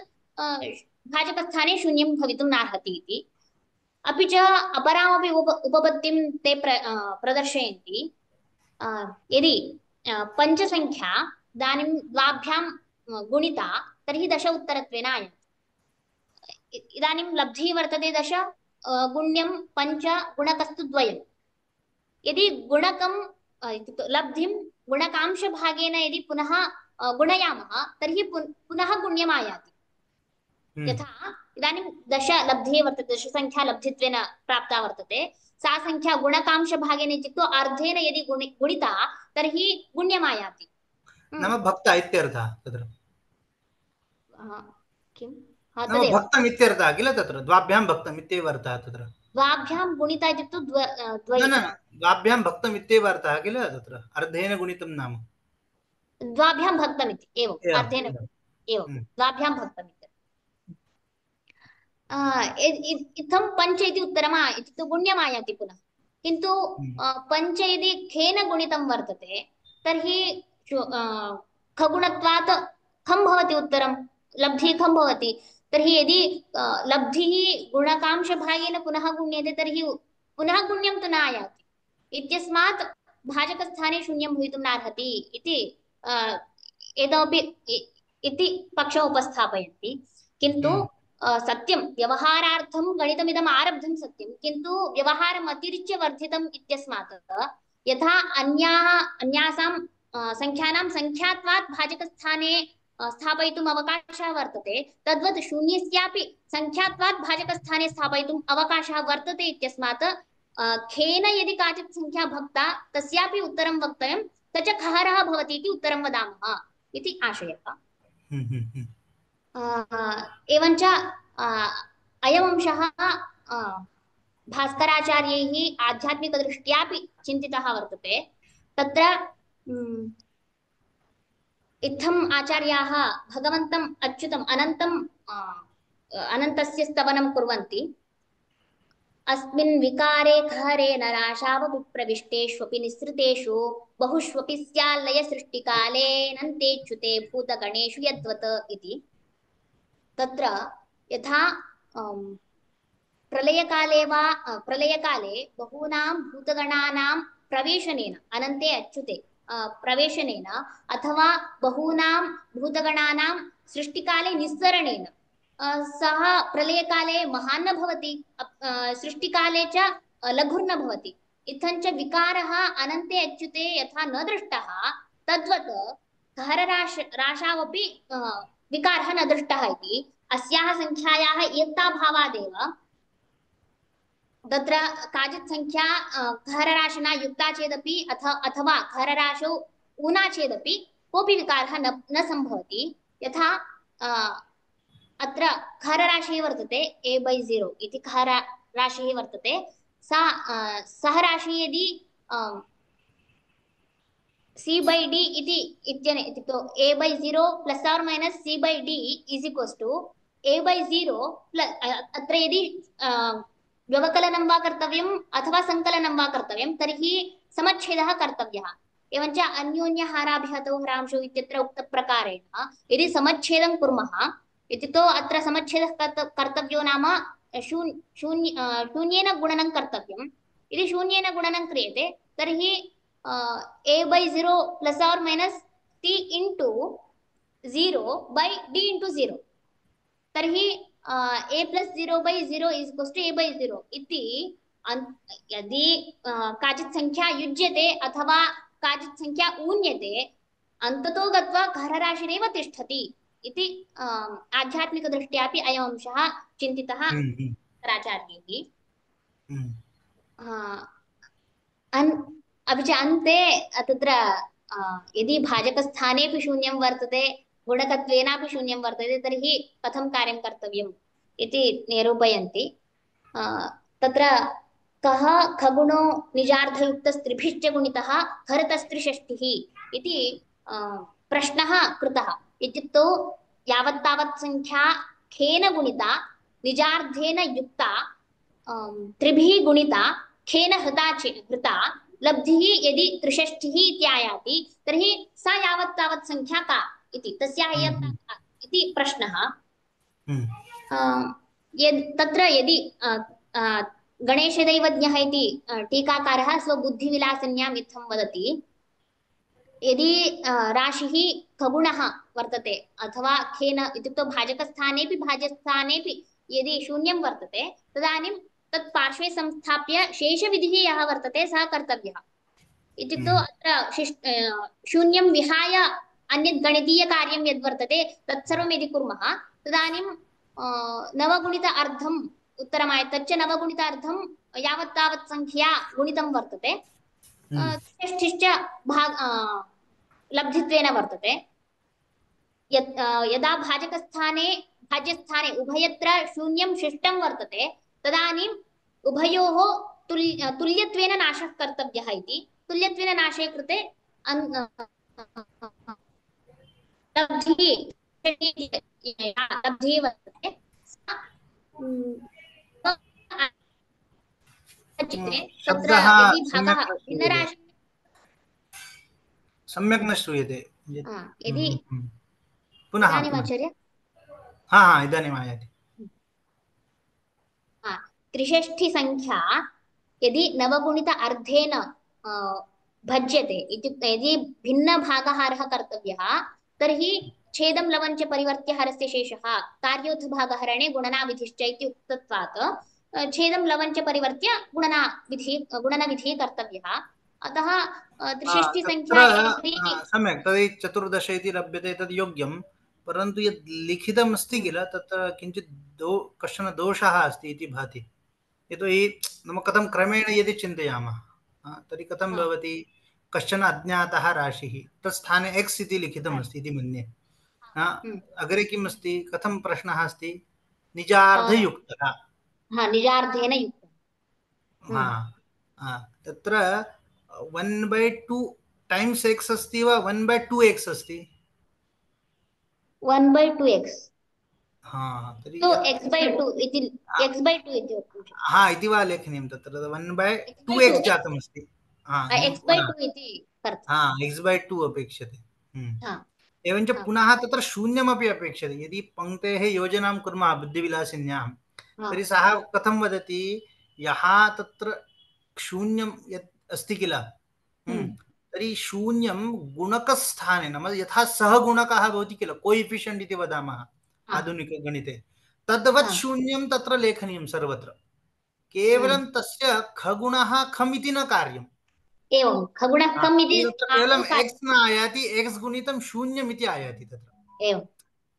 भाजकस्थाने शून्यं भवितुं नार्हति इति। अपि च अपरामपि उपपत्तिं ते प्रदर्शयन्ति। यदि पञ्चसङ्ख्या इदानीं द्वाभ्यां गुणिता तर्हि 10 उत्तरत्वेन आयाति। इदानीं लब्धिः वर्तते 10 गुण्यं 5 गुणकस्तु 2। यदि गुणकं लब्धिं गुणकांशभागेन यदि पुनः गुणयामः तर्हि पुनः गुण्यम् आयाति। यथा इदानीं 10 लब्धिः वर्तते, 10 संख्या लब्धित्वेन प्राप्ता वर्तते, सा संख्या गुणकांशभागेन इत्युक्तौ अर्धेन यदि गुणिता तर्हि गुण्यम् आयाति। नाम भक्ता इत्यर्थः तत्र किं भक्तम् इत्यर्थः किल, तत्र द्वाभ्यां भक्तम् इत्येव अर्थः, तत्र द्वाभ्यां गुणिता इत्युक्तौ द्वाभ्यां भक्तम् इत्येव अर्थः किल, तत्र अर्धेन गुणितं नाम द्वाभ्यां भक्तम् इति एवम् अर्धेन एवं द्वाभ्यां भक्तम् इति। इत्थं 5 इति उत्तरम् इत्युक्तौ गुण्यम् आयाति पुनः। किन्तु 5 यदि खेन गुणितं वर्तते तर्हि खगुणत्वात् खं भवति उत्तरं, लब्धिः खं भवति। तर्हि यदि लब्धिः गुणकांशभागेन पुनः गुण्यते तर्हि पुनः गुण्यं तु न आयाति इत्यस्मात् भाजकस्थाने शून्यं भवितुं नार्हति इति एतमपि इति पक्षम् उपस्थापयन्ति। किन्तु सत्यं व्यवहारार्थं गणितमिदम् आरब्धं सत्यं, किन्तु व्यवहारम् अतिरिच्य वर्धितम् इत्यस्मात् यथा अन्यासां संख्यानां संख्यात्वात् भाजकस्थाने स्थापयितुम् अवकाशः वर्तते, तद्वत् शून्यस्यापि संख्यात्वात् भाजकस्थाने स्थापयितुम् अवकाशः वर्तते इत्यस्मात् खेन यदि काचित् संख्या भक्ता तस्यापि उत्तरं वक्तव्यं, स च खहरः भवति इति उत्तरं वदामः इति आशयः। एवञ्च अयमंशः भास्कराचार्यैः आध्यात्मिकदृष्ट्यापि चिन्तितः वर्तते। तत्र इत्थम् आचार्याः भगवन्तम् अच्युतम् अनन्तस्य स्तवनं कुर्वन्ति। अस्मिन् विकारे खरे नराशावपि प्रविष्टेष्वपि निःसृतेषु बहुष्वपि स्याल्लय सृष्टिकाले नन्तेच्युते भूतगणेषु यद्वत् इति। तत्र यथा प्रलयकाले बहूनां भूतगणानां प्रवेशनेन अनन्ते अच्युते प्रवेशनेन अथवा बहूनां भूतगणानां सृष्टिकाले निस्सरणेन सः प्रलयकाले महान् न भवति, सृष्टिकाले च लघुर्न भवति। इत्थञ्च विकारः अनन्ते अच्युते यथा न दृष्टः तद्वत् घरराशावपि विकारः न दृष्टः इति अस्याः संख्यायाः एकताभावादेव तत्र काचित् संख्या घरराशिना युक्ता चेदपि अथवा घरराशौ ऊना चेदपि कोऽपि विकारः न सम्भवति। यथा अत्र घरराशिः वर्तते a/0 इति घरराशिः वर्तते। सः राशिः यदि c/d इत्यने इत्युक्तौ a/0 plus are minus c/d is equals to a/0 plus अत्र यदि व्यवकलनं वा कर्तव्यम् अथवा संकलनं वा कर्तव्यं तर्हि समच्छेदः कर्तव्यः। एवञ्च अन्योन्यहाराभ्यातौ हरांशौ इत्यत्र उक्तप्रकारेण यदि समच्छेदं कुर्मः इत्युक्तौ अत्र समच्छेदः कर्तव्यो नाम शून्येन गुणनं कर्तव्यम्। यदि शून्येन गुणनं क्रियते तर्हि a/0 प्लस् आर् minus t into 0/d into 0 तर्हि a plus 0/0 is equals to a/0 इति। यदि काचित् संख्या युज्यते अथवा काचित् संख्या ऊन्यते अन्ततो गत्वा घरराशिरेव तिष्ठति इति आध्यात्मिकदृष्ट्यापि अयम् अंशः चिन्तितः शङ्कराचार्यैः। अपि च अन्ते तत्र यदि भाजकस्थानेपि शून्यं वर्तते गुणकत्वेनापि शून्यं वर्तते तर्हि कथं कार्यं कर्तव्यम् इति निरूपयन्ति। तत्र कः खगुणो निजार्धयुक्तस्त्रिभिश्च गुणितः खरतस्त्रिषष्टिः इति प्रश्नः कृतः। इत्युक्तौ यावत्तावत् संख्या खेन गुणिता निजार्धेन युक्ता त्रिभिः गुणिता खेन हृता लब्धिः यदि त्रिषष्टिः इत्यायाति तर्हि सा यावत्तावत् संख्या का इति तस्याः इति प्रश्नः। तत्र यदि गणेशदैवज्ञः इति टीकाकारः स्वबुद्धिविलासन्याम् इत्थं वदति। यदि राशिः खगुणः वर्तते अथवा खेन इत्युक्तौ भाजकस्थानेपि भाज्यस्थानेपि यदि शून्यं वर्तते तदानीं तत् पार्श्वे संस्थाप्य शेषविधिः यः वर्तते सः कर्तव्यः। इत्युक्तौ अत्र शून्यं विहाय अन्यत् गणितीयकार्यं यद्वर्तते तत्सर्वं यदि कुर्मः तदानीं नवगुणित अर्धम् उत्तरमाय तच्च नवगुणित अर्धं यावत्तावत् संख्या गुणितं वर्तते षष्ठिश्च लब्धित्वेन वर्तते। यदा भाज्यस्थाने उभयत्र शून्यं शिष्टं वर्तते तदानीम् उभयोः तुल्यत्वेन नाशः कर्तव्यः इति। तुल्यत्वेन नाशे कृते लब्धिः वर्तते सम्यक् न श्रूयते। यदि पुनः आचार्य इदानीम् आयाति। त्रिषष्ठिसंख्या यदि नवगुणित अर्धेन भज्यते इत्युक्ते यदि भिन्नभागहारः कर्तव्यः तर्हि छेदं लवञ्च परिवर्त्य हरस्य शेषः कार्योत्थभागहरणे गुणनाविधिश्च इति उक्तत्वात् छेदं लवञ्च परिवर्त्य गुणनविधिः कर्तव्यः। अतः त्रिषष्ठिसंख्या सम्यक् तर्हि 14 इति लभ्यते तद् योग्यं, परन्तु यद् लिखितम् अस्ति किल तत्र किञ्चित् कश्चन दोषः अस्ति इति भाति। यतोहि नाम कथं क्रमेण यदि चिन्तयामः तर्हि कथं भवति, कश्चन अज्ञातः राशिः तत् स्थाने x इति लिखितमस्ति इति मन्ये। अग्रे किम् अस्ति, कथं प्रश्नः अस्ति, निजार्धयुक्तः निजार्धेन युक्तः। तत्र 1/2 टाइम्स x अस्ति वा 1/2x अस्ति? 1/2x। हाँ तर्हि तो x/2 इति x/2 इति वक्तुं शक्यते। हाँ इति वा लेखनीयं तत्र 1/2 x/2 x जातमस्ति। हाँ x/2 इति कर्तव्यं। हाँ x/2 अपेक्षते। हा एवञ्च हा पुनः तत्र शून्यमपि अपेक्षते। यदि पङ्क्तेः योजनां कुर्मः बुद्धिविलासिन्यां हा तर्हि सः कथं वदति, यः तत्र शून्यं यत् अस्ति किल, तर्हि शून्यं गुणकस्थाने, नाम यथा सः गुणकः भवति किल, कोएफिशियण्ट् इति वदामः आधुनिकगणिते, तद्वत् शून्यं तत्र लेखनीयं सर्वत्र। केवलं तस्य खगुणः खम् इति न कार्यम्। एवं खगुणः कम् इति तत्र केवलम् x न आयाति, x गुणितं शून्यम् इति आयाति तत्र। एवं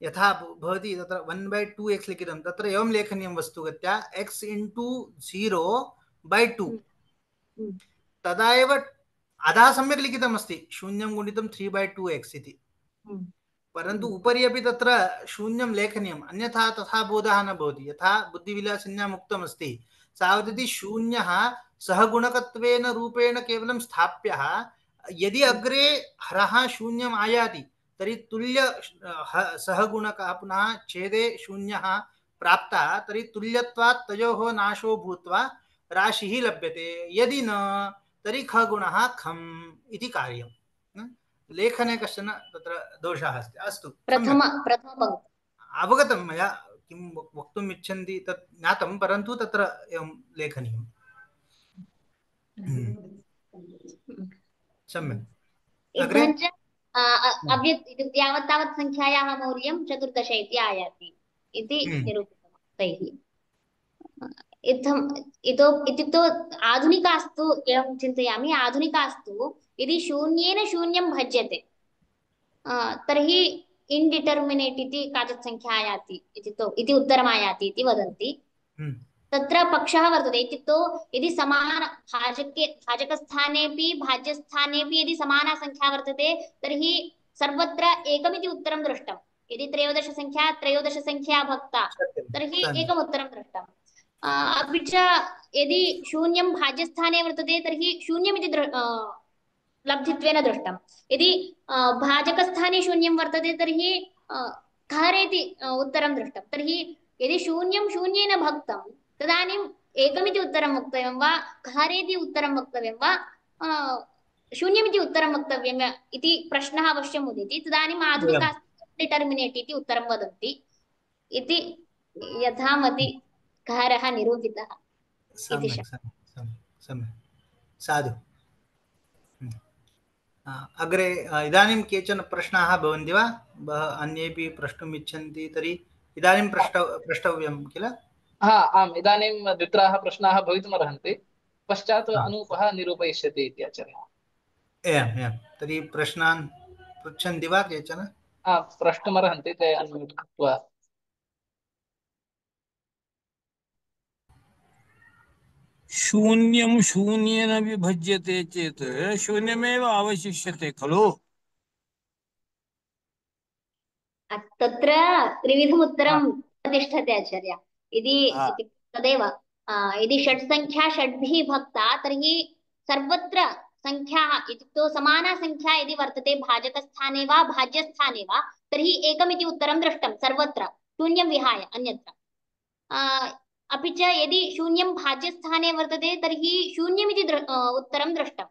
यथा भवति तत्र 1/2x लिखितं, तत्र एवं लेखनीयं वस्तुगत्या x इंटू 0/2। तदा एव अधः सम्यक् लिखितमस्ति शून्यं गुणितं 3/2x इति। परन्तु उपरि अपि तत्र शून्यं लेखनीयम्, अन्यथा तथा बोधः न भवति। यथा बुद्धिविलासिन्याम् उक्तमस्ति, सा वदति शून्यः सहगुणकत्वेन रूपेण केवलं स्थाप्यः, यदि अग्रे हरः शून्यम् आयाति तर्हि तुल्य सहगुणकः पुनः छेदे शून्यः प्राप्तः, तर्हि तुल्यत्वात् तयोः नाशो भूत्वा राशिः लभ्यते। यदि न तर्हि खगुणः खम् इति कार्यम्। लेखने कश्चन तत्र दोषः अस्ति। अस्तु, प्रथमपङ्क्ति अवगतं मया, किं वक्तुम् इच्छन्ति तत् ज्ञातं, परन्तु तत्र एवं लेखनीयम्। सम्यक्। अग्रे इत्थञ्च यावत् तावत् संख्यायाः मौल्यं 14 इति आयाति इति निरूपितं तैः। इत्युक्तौ आधुनिकास्तु एवं चिन्तयामि, आधुनिकास्तु यदि शून्येन शून्यं भज्यते तर्हि इन्डिटर्मिनेट् इति काचित् संख्या आयाति इति उत्तरम् आयाति इति वदन्ति। तत्र पक्षः वर्तते। इत्युक्तौ यदि समान भाजकस्थानेपि भाज्यस्थानेपि यदि समाना संख्या वर्तते तर्हि सर्वत्र एकमिति उत्तरं दृष्टम्। यदि 13 संख्या भक्ता तर्हि एकम् उत्तरं दृष्टम्। अपि च यदि शून्यं भाज्यस्थाने वर्तते तर्हि शून्यमिति लब्धित्वेन दृष्टम्। यदि भाजकस्थाने शून्यं वर्तते तर्हि खरेति उत्तरं दृष्टं। तर्हि यदि शून्यं शून्येन भक्तं तदानीम् एकमिति उत्तरं वक्तव्यं वा खरेति उत्तरं वक्तव्यं वा शून्यमिति उत्तरं वक्तव्यम् इति प्रश्नः अवश्यम् उदेति। तदानीम् आधुनिकाः डिटर्मिनेट् इति उत्तरं वदन्ति इति यथामति कारः निरूपितः इति सम्यक्। साधु। अग्रे इदानीं केचन प्रश्नाः भवन्ति वा? अन्येपि प्रष्टुम् इच्छन्ति तर्हि इदानीं प्रष्टव्यं किल? आम्, इदानीं द्वित्राः प्रश्नाः भवितुमर्हन्ति, पश्चात् अनूपः निरूपयिष्यति इति आचार्यः। एवं तर्हि प्रश्नान् पृच्छन्ति वा केचन? प्रष्टुमर्हन्ति, ते अन्म्यूट् कृत्वा। शून्यं शून्येन विभज्यते चेत् शून्यमेव अवशिष्यते खलु? तत्र त्रिविधम् उत्तरं तिष्ठति आचार्य। यदि तदेव यदि षट्सङ्ख्या षड्भिः भक्ता तर्हि सर्वत्र संख्याः इत्युक्तौ समाना संख्या यदि वर्तते भाजकस्थाने वा भाज्यस्थाने वा तर्हि एकमिति उत्तरं दृष्टं सर्वत्र शून्यं विहाय अन्यत्र। अपि च यदि शून्यं भाज्यस्थाने वर्तते तर्हि शून्यमिति उत्तरं दृष्टम्।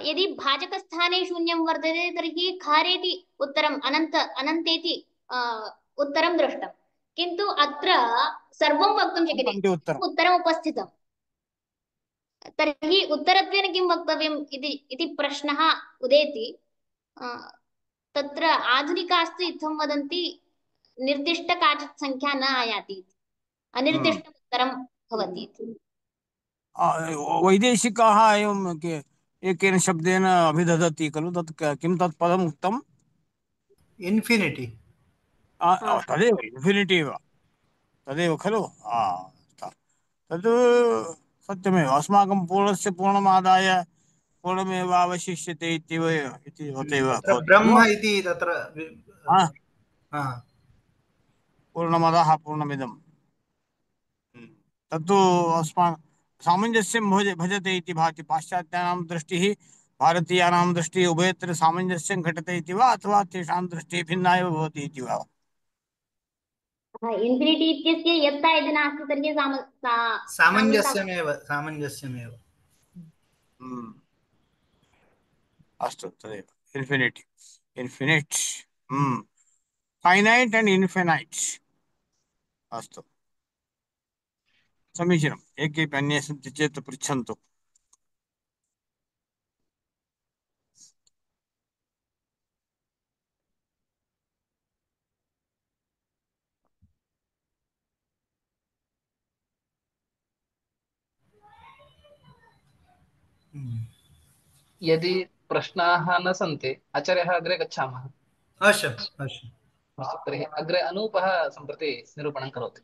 यदि भाजकस्थाने शून्यं वर्तते तर्हि खारेति उत्तरम् अनन्तेति उत्तरं दृष्टम्। किन्तु अत्र सर्वं वक्तुं शक्यते, उत्तरम् उपस्थितम्। तर्हि उत्तरत्वेन किं वक्तव्यम् इति प्रश्नः उदेति। तत्र आधुनिकास्तु इत्थं वदन्ति निर्दिष्ट काचित् संख्या न आयाति, अनिर्दिष्टम् उत्तरं भवति। वैदेशिकाः एवं एकेन शब्देन अभिदधति खलु, तत् किं तत् पदम् उक्तम्? इन्फिनिटी। तदेव इन्फिनिटी एव, तदेव खलु। तद् सत्यमेव, अस्माकं पूर्णस्य पूर्णमादाय पूर्णमेव अवशिष्यते इति ब्रह्म इति तत्र पूर्णमदः पूर्णमिदं तत्तु अस्माकं सामञ्जस्यं भजते इति भाति। पाश्चात्यानां दृष्टिः भारतीयानां दृष्टिः उभयत्र सामञ्जस्यं घटते इति वा, अथवा तेषां दृष्टिः भिन्ना एव भवति इति वा? इन्फिनिटी इत्यस्य यत्ता यदि नास्ति तर्हि सामञ्जस्यमेव सामञ्जस्यमेव। अस्तु तदेव infinity infinite finite and infinite. अस्तु समीचीनम्। एके अन्ये सन्ति चेत् पृच्छन्तु। यदि प्रश्नाः न सन्ति आचार्यः अग्रे गच्छामः। अवश्यम् अवश्यम्। तर्हि अग्रे अनूपः सम्प्रति निरूपणं करोति।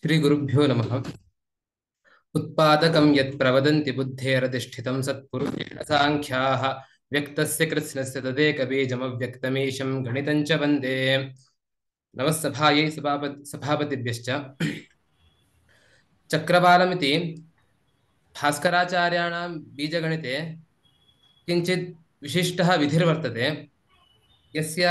श्रीगुरुभ्यो नमः। उत्पादकं यत् प्रवदन्ति बुद्धेरधिष्ठितं सत्पुरुषेण साङ्ख्याः व्यक्तस्य कृत्स्नस्य तदेकबीजमव्यक्तमीशं गणितं च वन्दे। नमः सभायै सभापतिभ्यश्च। चक्रवालमिति भास्कराचार्याणां बीजगणिते किञ्चित् विशिष्टः विधिर्वर्तते, यस्य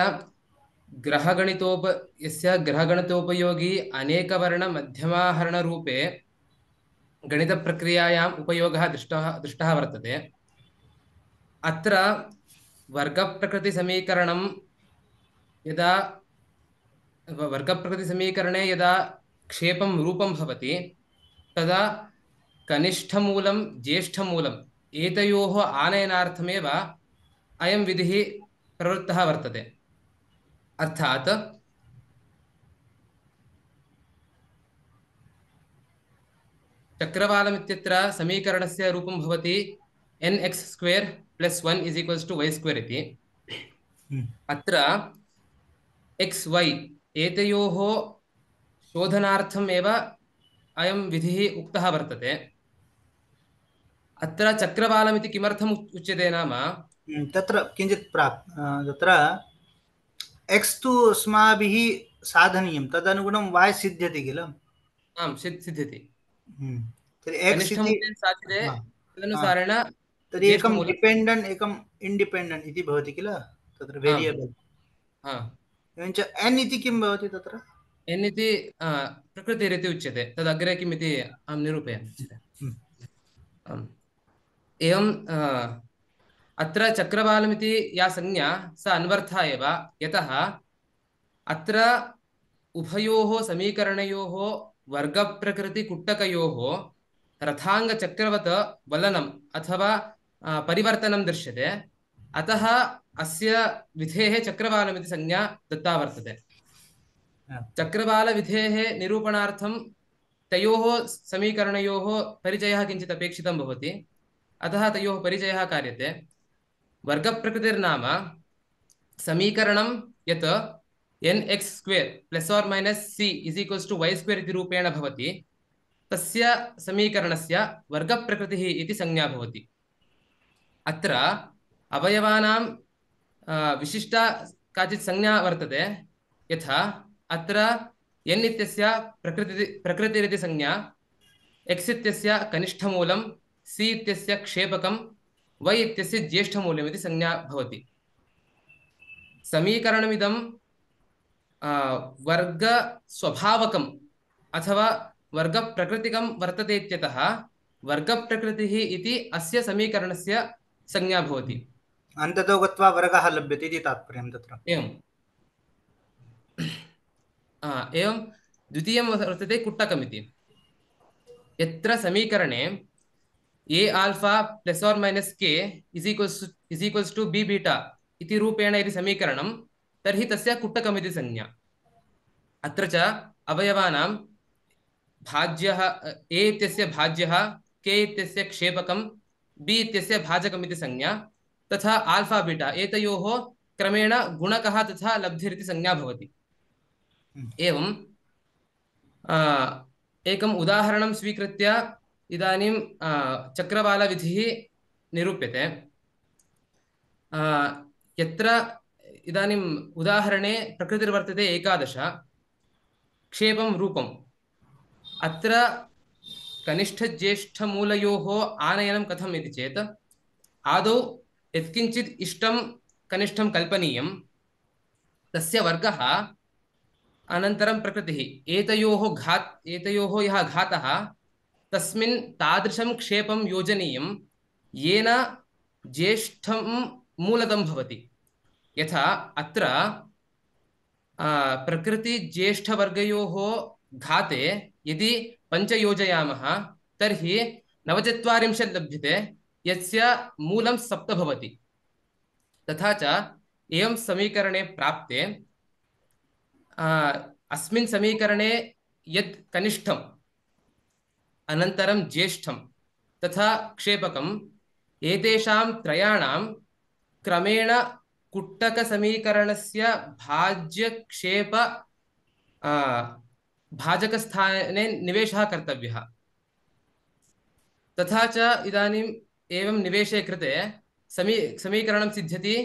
ग्रहगणितोपयोगी अनेकवर्णमध्यमाहरणरूपे गणितप्रक्रियायाम् उपयोगः दृष्टः वर्तते। अत्र वर्गप्रकृतिसमीकरणे यदा क्षेपं रूपं भवति तदा कनिष्ठमूलं ज्येष्ठमूलम् एतयोः आनयनार्थमेव अयं विधिः प्रवृत्तः वर्तते। अर्थात् चक्रवालमित्यत्र समीकरणस्य रूपं भवति nx² + 1 = y² इति। अत्र xy एतयोः शोधनार्थम् एव अयं विधिः उक्तः वर्तते। अत्र चक्रवालमिति किमर्थम् उच्यते नाम तत्र किञ्चित् तत्र x तु अस्माभिः साधनीयं, तदनुगुणं y सिद्ध्यति किल? आम् सिद्ध्यति। कनिष्ठमूलेन साध्यते तदनुसारेण तर्हि एकं डिपेण्डेण्ट् एकम् इण्डिपेण्डेण्ट् इति भवति किल तत्र वेरियेबल्। एवञ्च n इति किं भवति तत्र? n इति प्रकृतिरिति उच्यते। तदग्रे किम् इति अहं निरूपयामि। एवं अत्र चक्रवालमिति या संज्ञा सा अन्वर्था एव, यतः अत्र उभयोः समीकरणयोः वर्गप्रकृतिकुट्टकयोः रथाङ्गचक्रवत् वलनम् अथवा परिवर्तनं दृश्यते। अतः अस्य विधेः चक्रवालमिति संज्ञा दत्ता वर्तते। चक्रवालविधेः निरूपणार्थं तयोः समीकरणयोः परिचयः किञ्चित् अपेक्षितं भवति। अतः तयोः परिचयः कार्यते। वर्गप्रकृतिर्नाम समीकरणं यत् nx² ± c = y² इति रूपेण भवति, तस्य समीकरणस्य वर्गप्रकृतिः इति संज्ञा भवति। अत्र अवयवानां विशिष्टा काचित् संज्ञा वर्तते। यथा अत्र n इत्यस्य प्रकृतिरिति संज्ञा, x इत्यस्य कनिष्ठमूलं, c इत्यस्य क्षेपकं, y इत्यस्य ज्येष्ठमूल्यम् इति संज्ञा भवति। समीकरणमिदं वर्गस्वभावकम् अथवा वर्गप्रकृतिकं वर्तते इत्यतः वर्गप्रकृतिः इति अस्य समीकरणस्य संज्ञा भवति। अन्ततो गत्वा वर्गः लभ्यते इति तात्पर्यं तत्र। एवं द्वितीयं वर्तते कुट्टकमिति। यत्र समीकरणे a∝ ± k = b⁴ इति रूपेण यदि समीकरणं, तर्हि तस्य कुट्टकमिति संज्ञा। अत्र च अवयवानां भाज्यः a इत्यस्य भाज्यः, k इत्यस्य क्षेपकं, b इत्यस्य भाजकमिति संज्ञा, तथा α β एतयोः क्रमेण गुणकः तथा लब्धिरिति संज्ञा भवति। एवं एकम् उदाहरणं स्वीकृत्य इदानीं चक्रवालविधिः निरूप्यते। यत्र इदानीम् उदाहरणे प्रकृतिर्वर्तते 11, क्षेपं रूपम् अत्र कनिष्ठज्येष्ठमूलयोः आनयनं कथम् इति चेत् आदौ यत्किञ्चित् इष्टं कनिष्ठं कल्पनीयं तस्य वर्गः अनन्तरं प्रकृतिः एतयोः यः घातः तस्मिन् तादृशं क्षेपं योजनीयं येन ज्येष्ठं मूलदं भवति। यथा अत्र प्रकृतिज्येष्ठवर्गयोः घाते यदि 5 योजयामः तर्हि 49 लभ्यते यस्य मूलं 7 भवति। तथा च एवं समीकरणे प्राप्ते अस्मिन् समीकरणे यत् कनिष्ठम् अनन्तरं ज्येष्ठं तथा क्षेपकम् एतेषां त्रयाणां क्रमेण कुट्टकसमीकरणस्य भाज्यक्षेप भाजकस्थाने निवेशः कर्तव्यः। तथा च इदानीम् एवं निवेशे कृते समीकरणं सिद्ध्यति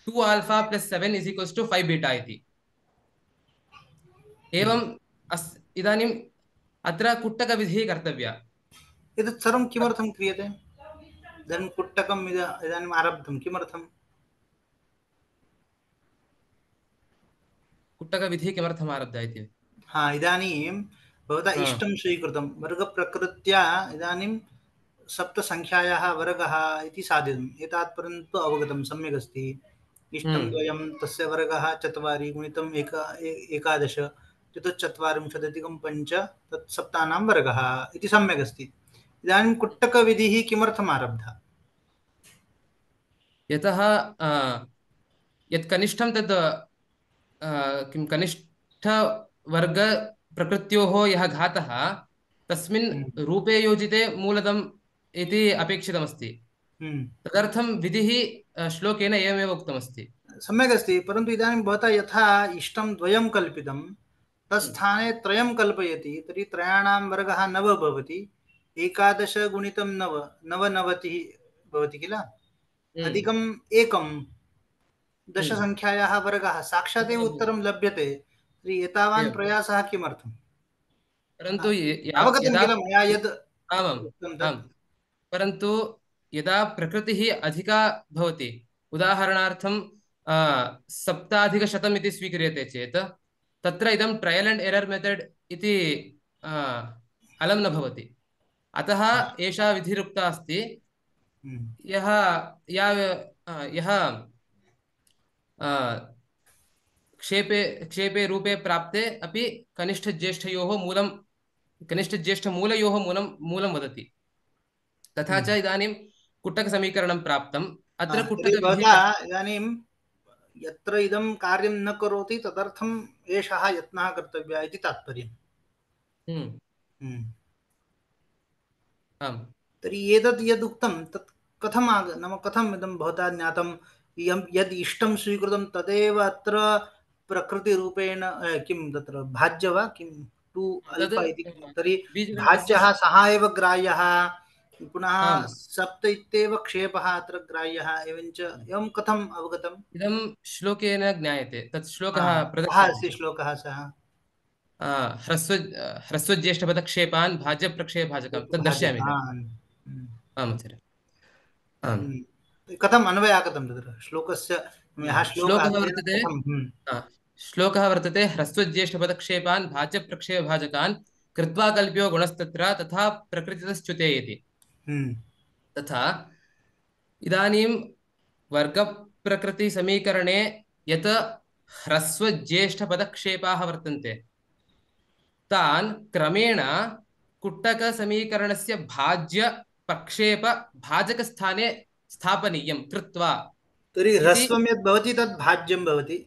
2α + 7 = 5 बीटा इति। एवं इदानीम् अत्र कुट्टकविधिः कर्तव्या। एतत् सर्वं किमर्थं क्रियते? इदानीं कुट्टकम् इदानीम् आरब्धं किमर्थं? कुट्टकविधिः किमर्थम् आरब्धा इति? इदानीं भवता इष्टं स्वीकृतं वर्गप्रकृत्या इदानीं 7 संख्यायाः वर्गः इति साधितम्। एतावत् पर्यन्तम् अवगतं सम्यक् अस्ति। इष्टं द्वयं तस्य वर्गः 4 गुणितं 11 चतुश्चत्वारिंशदधिकं 5 तत् 7 वर्गः इति सम्यक् अस्ति। इदानीं कुट्टकविधिः किमर्थम् आरब्धा? यतः यत् कनिष्ठं तद् किं कनिष्ठवर्गप्रकृत्योः यः घातः तस्मिन् रूपे योजिते मूलदम् इति अपेक्षितमस्ति। तदर्थं विधिः श्लोकेन एवमेव उक्तमस्ति। सम्यक् अस्ति, परन्तु इदानीं भवता यथा इष्टं 2 कल्पितं तत्स्थाने 3 कल्पयति तर्हि त्रयाणां वर्गः 9 भवति। 11 गुणितं 9 99 भवति किल? अधिकं 1 10 संख्यायाः वर्गः साक्षात् एव उत्तरं लभ्यते। तर्हि एतावान् प्रयासः किमर्थम्? परन्तु अवगतं किल मया यद्? आम्, परन्तु यदा प्रकृतिः अधिका भवति, उदाहरणार्थं 7+100 इति स्वीक्रियते चेत् तत्र इदं ट्रयल् एंड एरर् मेथड् इति अलं न भवति। अतः एषा विधिरुक्ता अस्ति। यः क्षेपे रूपे प्राप्ते अपि कनिष्ठज्येष्ठमूलयोः मूलं वदति। तथा च इदानीं कुट्टकसमीकरणं प्राप्तम्। अत्र कुट्टकविधिः इदानीं यत्र इदं कार्यं न करोति तदर्थम् एषः यत्नः कर्तव्यः इति तात्पर्यम्। आम्। तर्हि एतद् यदुक्तं तत् कथम् नाम कथम् इदं भवता ज्ञातं? यद् इष्टं स्वीकृतं तदेव अत्र प्रकृतिरूपेण किं तत्र भाज्य वा किं 2α इति? तर्हि भाज्यः सः एव ग्राह्यः, पुनः 7 इत्येव क्षेपः अत्र ग्राह्यः। एवं कथम् अवगतम्? इदं श्लोकेन ज्ञायते। तत् श्लोकः अस्ति श्लोकः सः ह्रस्वज्येष्ठपदक्षेपान् भाज्यप्रक्षेपभाजकं तद् दर्शयामि। आम् आचार्य। कथम् अन्वयः कथं तत्र श्लोकस्य? श्लोकः वर्तते ह्रस्वज्येष्ठपदक्षेपान् भाज्यप्रक्षेपभाजकान् कृत्वा कल्प्यो गुणस्तत्र तथा प्रकृतितश्च्युते इति। तथा इदानीं वर्गप्रकृतिसमीकरणे यत् ह्रस्वज्येष्ठपदक्षेपाः वर्तन्ते तान् क्रमेण कुट्टकसमीकरणस्य भाज्यप्रक्षेपभाजकस्थाने स्थापनीयं कृत्वा। तर्हि ह्रस्वं यद् भवति तद् भाज्यं भवति।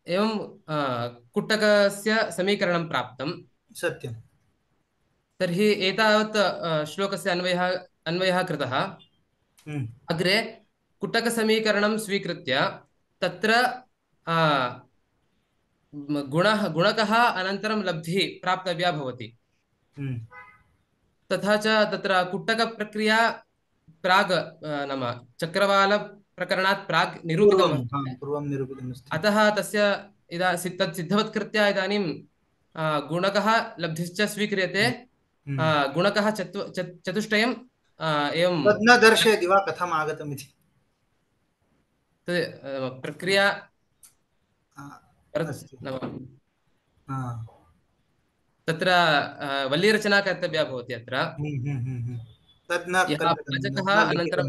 एवं कुट्टकस्य समीकरणं प्राप्तं। सत्यं। तर्हि एतावत् श्लोकस्य अन्वयः कृतः। अग्रे कुट्टकसमीकरणं स्वीकृत्य तत्र गुणकः अनन्तरं लब्धिः प्राप्तव्या भवति। तथा च तत्र कुट्टकप्रक्रिया प्राग् नाम प्रकरणात् प्राक् निरूपितं वर्तते। पूर्वं निरूपितमस्ति। अतः तस्य तत् सिद्धवत्कृत्य इदानीं गुणकः लब्धिश्च स्वीक्रियते। गुणकः चतुष्टयं एवं तद् न दर्शयति वा कथम् आगतम् इति? प्रक्रिया अस्ति। तत्र वल्लीरचना कर्तव्या भवति अत्र। तद् न भाजकः अनन्तरं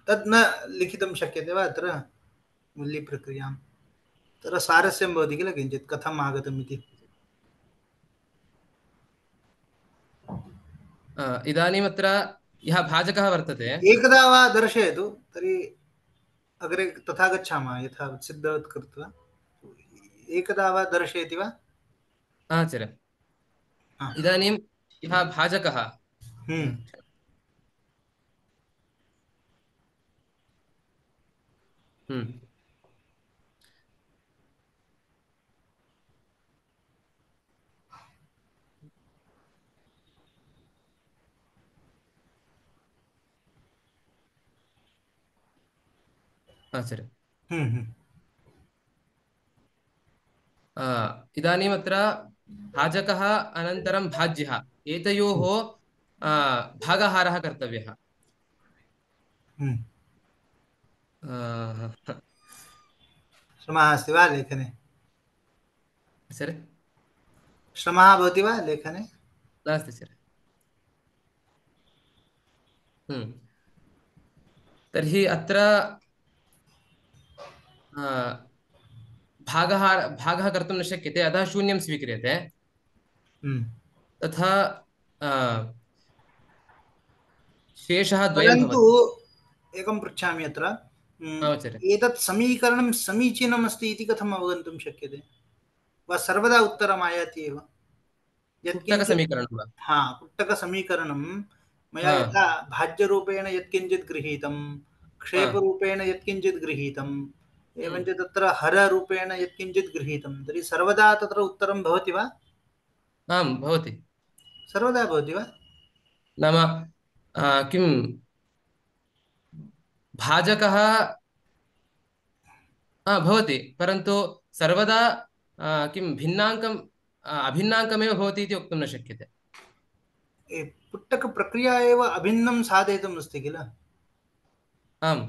तद् न लिखितुं शक्यते वा अत्र वल्लीप्रक्रियां? तत्र स्वारस्यं भवति किल किञ्चित् कथम् आगतम् इति। इदानीम् अत्र यः भाजकः वर्तते एकदा वा दर्शयतु, तर्हि अग्रे तथा गच्छामः। यथा सिद्धवत् कृत्वा एकदा वा दर्शयति वा? आचार्य, इदानीं यः भाजकः आचार्य, इदानीम् अत्र भाजकः अनन्तरं भाज्यः, एतयोः भागाहारः कर्तव्यः। श्रमः अस्ति वा लेखने? सर, श्रमः भवति वा लेखने? नास्ति सर। तर्हि अत्र भागः कर्तुं न शक्यते, अतः शून्यं स्वीक्रियते। तथा शेषः द्वयं भवति। परन्तु एकं पृच्छामि अत्र, आचार्य, एतत् समीकरणं समीचीनम् अस्ति इति कथम् अवगन्तुं शक्यते? वा सर्वदा उत्तरम् आयाति एव? कुट्टकसमीकरणं वा? कुट्टकसमीकरणं मया यथा भाज्यरूपेण यत्किञ्चित् गृहीतं, क्षेपरूपेण यत्किञ्चित् गृहीतम्, एवञ्च तत्र हररूपेण यत्किञ्चित् गृहीतं, तर्हि सर्वदा तत्र उत्तरं भवति वा? आं भवति। सर्वदा भवति वा? नाम किं भाजकः भवति, परन्तु सर्वदा किं भिन्नाङ्कम् अभिन्नाङ्कमेव भवति इति वक्तुं न शक्यते। पुट्टकप्रक्रिया एव अभिन्नं साधयितुम् अस्ति किल? आम्।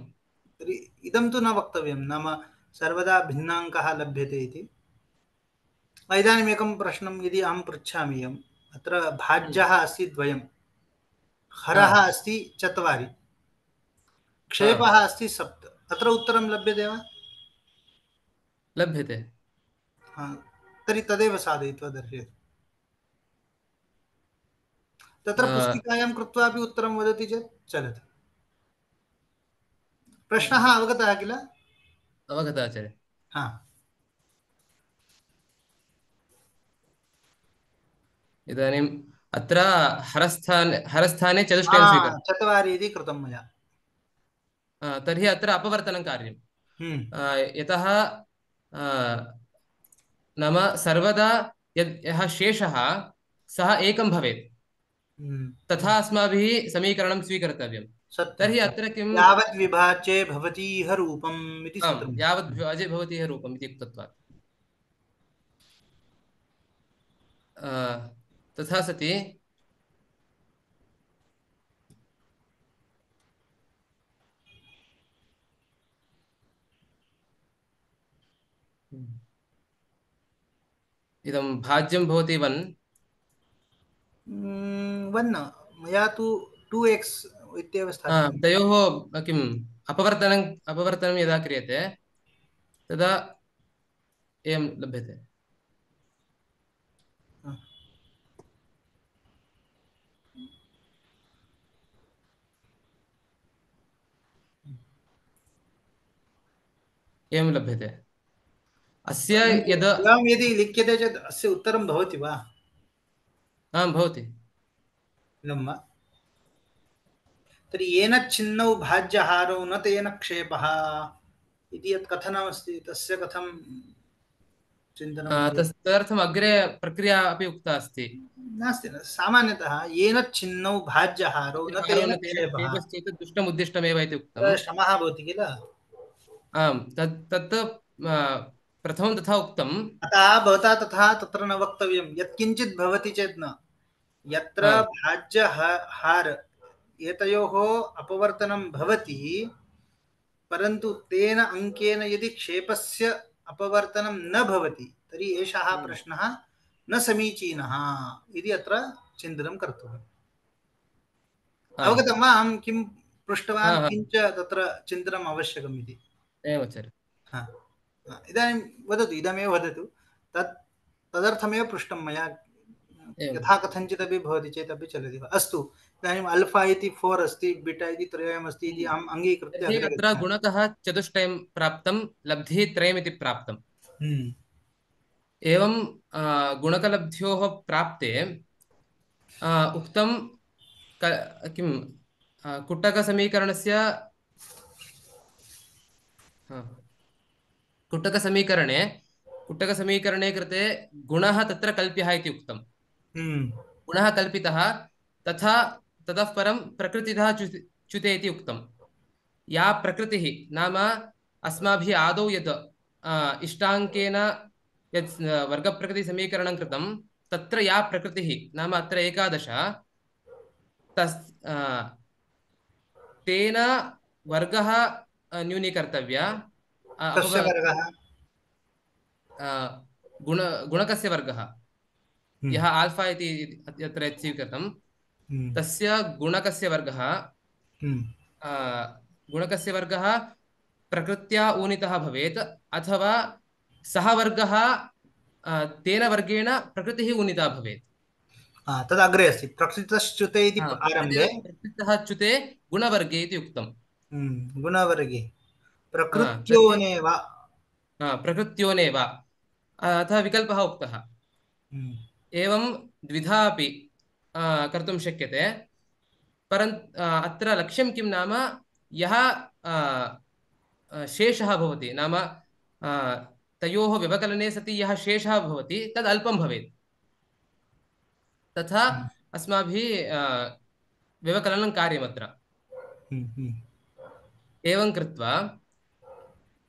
तर्हि इदं तु न वक्तव्यं, नाम सर्वदा भिन्नाङ्कः लभ्यते इति। इदानीम् एकं प्रश्नं यदि अहं पृच्छामि, अत्र भाज्यः अस्ति 2, हरः अस्ति 4, क्षेपः अस्ति 7, अत्र उत्तरं लभ्यते वा? लभ्यते। तर्हि तदेव साधयित्वा दर्शयतु। तत्र पुस्तिकायां कृत्वा अपि उत्तरं वदति चेत् चलति। प्रश्नः अवगतः किल? अवगतः आचार्य। इदानीम् अत्र हरस्थाने चतुष्टयं स्वीकृतं, 4 इति कृतं मया। तर्हि अत्र अपवर्तनं कार्यं। यतः नाम सर्वदा यः शेषः सः एकं भवेत्, तथा अस्माभिः समीकरणं स्वीकर्तव्यं। तर्हि अत्र किं यावत् विभाज्ये भवतीह रूपम् इति सूत्रं। यावत् विभाज्ये भवतीह रूपम् इति उक्तत्वात् तथा सति इदं भाज्यं भवति 1 मया तु 2x इत्येव स्थापितं। तयोः किम् अपवर्तनं यदा क्रियते तदा एवं लभ्यते। एवं लभ्यते। अस्य यदि लिख्यते चेत् अस्य उत्तरं भवति वा? आं भवति। तर्हि येन छिन्नौ भाज्यहारौ न तेन क्षेपः इति यत् कथनमस्ति, तस्य कथं चिन्तनं? तदर्थम् अग्रे प्रक्रिया अपि उक्ता अस्ति। नास्ति न सामान्यतः येन छिन्नौ भाज्यहारौ न तेन क्षेपः क्षेपश्चेत् दुष्टम् उद्दिष्टमेव इति उक्तम्। श्रमः भवति किल। आम् तत् प्रथमं तथा उक्तम्। अतः भवता तथा तत्र न वक्तव्यं, यत्किञ्चित् भवति चेत् न। यत्र भाज्यहार एतयोः अपवर्तनं भवति, परन्तु तेन अंकेन यदि क्षेपस्य अपवर्तनं न भवति तर्हि एषः प्रश्नः न समीचीनः इति अत्र चिन्तनं कर्तव्यम्। अवगतं वा अहं किं पृष्टवान्, किञ्च तत्र चिन्तनम् आवश्यकम् इति? एवं आचार्य। इदानीं वदतु, इदमेव वदतु, तदर्थमेव पृष्टं मया। यथा कथञ्चिदपि भवति चेत् अपि चलति वा? अस्तु, इदानीम् अल्फा इति 4 अस्ति, बीटा इति 3 अस्ति इति अहम् अङ्गीकृत्य अग्रे अत्र गुणकः चतुष्टयं प्राप्तं, लब्धिः 3 इति प्राप्तम्। एवं गुणकलब्ध्योः प्राप्ते उक्तं किं कुट्टकसमीकरणस्य कुट्टकसमीकरणे कृते गुणः तत्र कल्प्यः इति उक्तम्। गुणः कल्पितः, ततः परं प्रकृतितः च्युते इति उक्तं। या प्रकृतिः नाम अस्माभिः आदौ यत् इष्टाङ्केन यत् वर्गप्रकृतिसमीकरणं कृतं, तत्र या प्रकृतिः नाम अत्र 11 तेन वर्गः न्यूनीकर्तव्या। गुणकस्य वर्गः यः आल्फा इति यत्र स्वीकृतं, तस्य गुणकस्य वर्गः प्रकृत्या ऊनितः भवेत्, अथवा सः वर्गः तेन वर्गेण प्रकृतिः ऊनिता भवेत्। तदग्रे अस्ति प्रकृतितश्च्युते इति आरम्भे प्रकृतितः च्युते गुणवर्गे इति उक्तं। गुणवर्गे प्रकृत्योनेव अतः विकल्पः उक्तः। एवं द्विधा अपि कर्तुं शक्यते, परन्तु अत्र लक्ष्यं किं नाम यः शेषः भवति, नाम तयोः व्यवकलने सति यः शेषः भवति तद् अल्पं भवेत्, तथा अस्माभिः व्यवकलनं कार्यमत्र। एवं कृत्वा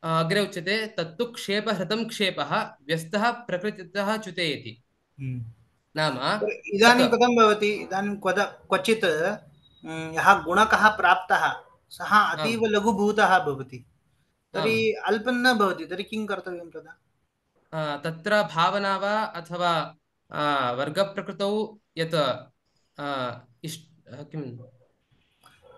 अग्रे उच्यते तत्तु क्षेपहृतं क्षेपः व्यस्तः प्रकृतितः च्युते इति। नाम इदानीं कथं भवति, इदानीं क्वचित् यः गुणकः प्राप्तः सः अतीव लघुभूतः भवति, तर्हि अल्पं न भवति, तर्हि किं कर्तव्यं तदा? तत्र भावना वा अथवा वर्गप्रकृतौ यत् किं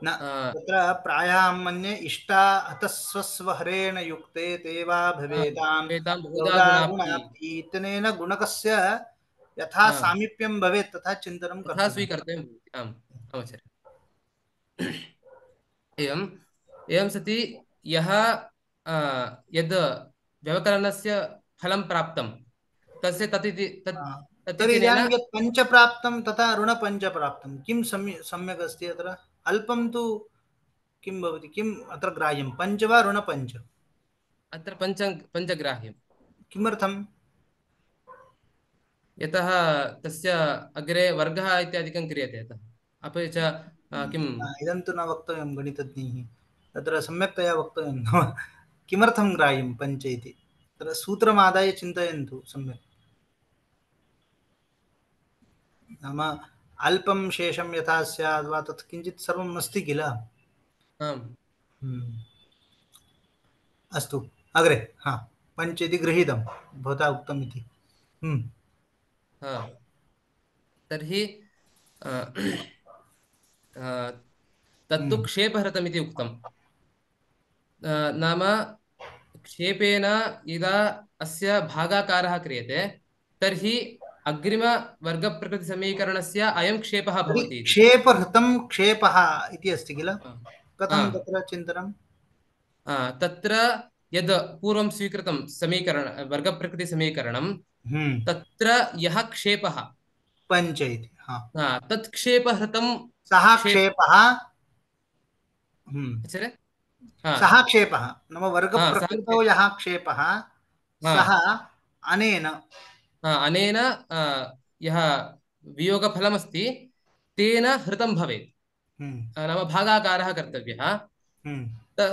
न, तत्र प्रायः अहं मन्ये इष्टा हतस्वस्वहरेण युक्ते ते वा भवेतां गुणाप्ति इत्यनेन गुणकस्य यथा सामीप्यं भवेत् तथा चिन्तनं कर्तव्यं, स्वीकर्तव्यं भवति। आम् आचार्य। एवं सति यः यद् व्यवकलनस्य फलं प्राप्तं तस्य तर्हि इदानीं यत् पञ्च प्राप्तं तथा ऋणपञ्च प्राप्तं, किं सम्यक् अस्ति? अत्र अल्पं तु किं भवति, किम् अत्र ग्राह्यं, पञ्च वा ऋणपञ्च? अत्र पञ्चग्राह्यं। किमर्थं? यतः तस्य अग्रे वर्गः इत्यादिकं क्रियते अतः। अपि च किम् इदं तु न वक्तव्यं गणितज्ञैः, तत्र सम्यक्तया वक्तव्यं किमर्थं ग्राह्यं पञ्च इति, तत्र सूत्रमादाय चिन्तयन्तु सम्यक्। नाम अल्पं शेषं यथा स्यात् वा तत् किञ्चित् सर्वम् अस्ति किल। अस्तु अग्रे। पञ्च इति गृहीतं भवता उक्तम् इति। तर्हि तत्तु क्षेपहृतम् इति उक्तं। नाम क्षेपेन यदा अस्य भागाकारः क्रियते तर्हि अग्रिमवर्गप्रकृतिसमीकरणस्य अयं क्षेपः भवति। क्षेपहृतं क्षेपः इति अस्ति किल, कथं तत्र चिन्तनं? तत्र यद् पूर्वं स्वीकृतं वर्गप्रकृतिसमीकरणं, तत्र यः क्षेपः पञ्च इति, तत् क्षेपहृतं सः क्षेपः, सः क्षेपः नाम वर्गप्रकृतौ यः क्षेपः सः अनेन यः वियोगफलमस्ति तेन हृतं भवेत् नाम भागाकारः कर्तव्यः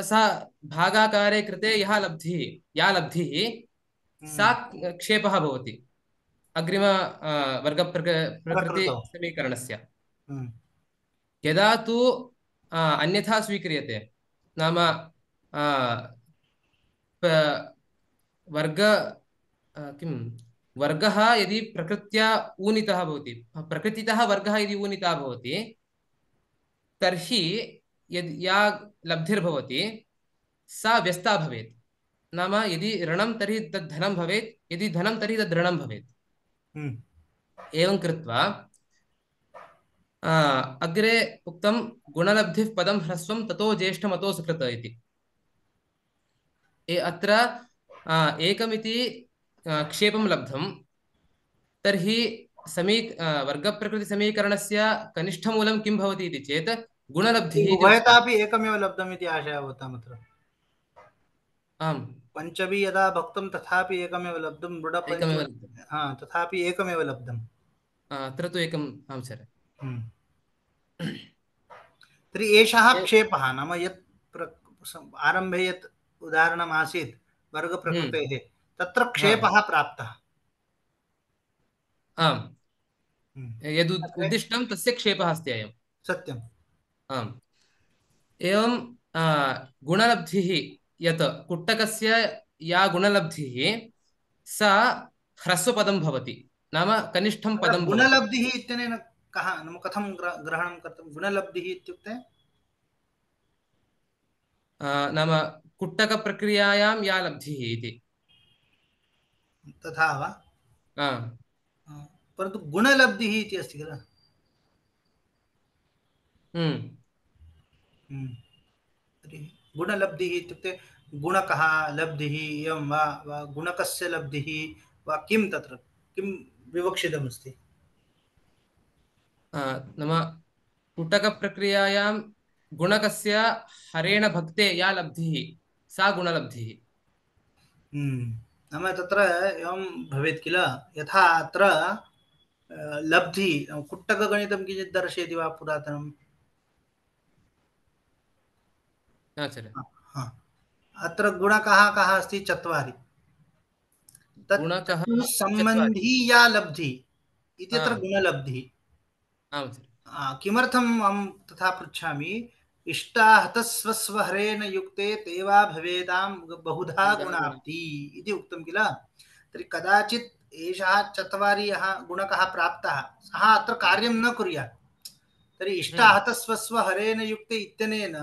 सा भागाकारे कृते या लब्धिः सा क्षेपः भवति अग्रिम वर्गप्रकृतिसमीकरणस्य यदा तु अन्यथा स्वीक्रियते नाम वर्गः यदि प्रकृत्या ऊनितः भवति प्रकृतितः वर्गः यदि ऊनितः भवति तर्हि यदि या लब्धिर्भवति सा व्यस्ता भवेत् नाम यदि ऋणं तर्हि तद् धनं भवेत् यदि धनं तर्हि तद् ऋणं भवेत् एवं कृत्वा अग्रे उक्तं गुणलब्धिः पदं ह्रस्वं ततो ज्येष्ठमतो सुकृत इति अत्र एकमिति क्षेपं लब्धं तर्हि वर्गप्रकृतिसमीकरणस्य कनिष्ठमूलं किं भवति इति चेत् गुणलब्धिः उभयतापि एकमेव लब्धम् इति आशयः भवताम् अत्र आम् पञ्चमी यदा भक्तं तथापि एकमेव लब्धं तथापि एकमेव लब्धम् अत्र तु एकम् आं सर् तर्हि एषः क्षेपः नाम यत् आरम्भे यत् उदाहरणम् आसीत् वर्गप्रकृतेः तत्र क्षेपः प्राप्तः आम् यद् उद्दिष्टं तस्य क्षेपः अस्ति अयं सत्यम् आम् एवं गुणलब्धिः यत् कुट्टकस्य या गुणलब्धिः सा ह्रस्वपदं भवति नाम कनिष्ठं पदं गुणलब्धिः इत्यनेन कथं ग्रहणं कर्तुं गुणलब्धिः इत्युक्ते नाम कुट्टकप्रक्रियायां या लब्धिः इति तथा वा परन्तु गुणलब्धिः इति अस्ति किल गुणलब्धिः इत्युक्ते गुणकः लब्धिः एवं वा गुणकस्य लब्धिः वा किं तत्र किं विवक्षितमस्ति नाम कुट्टकप्रक्रियायां गुणकस्य हरेण भक्ते या लब्धिः सा गुणलब्धिः नाम तत्र एवं भवेत् किल यथा अत्र लब्धि कुट्टकगणितं किञ्चित् दर्शयति वा पुरातनम् अत्र गुणकः कः अस्ति चत्वारि तत् सम्बन्धी या लब्धि इति अत्र गुणलब्धिः किमर्थम् अहं तथा पृच्छामि इष्टाहतस्वस्वहरेण युक्ते ते वा भवेदां बहुधा गुणाप्ति इति उक्तं किल तर्हि कदाचित् एषः चत्वारि यः गुणकः प्राप्तः सः अत्र कार्यं न कुर्यात् तर्हि इष्टाहतस्वस्वहरेण युक्ते इत्यनेन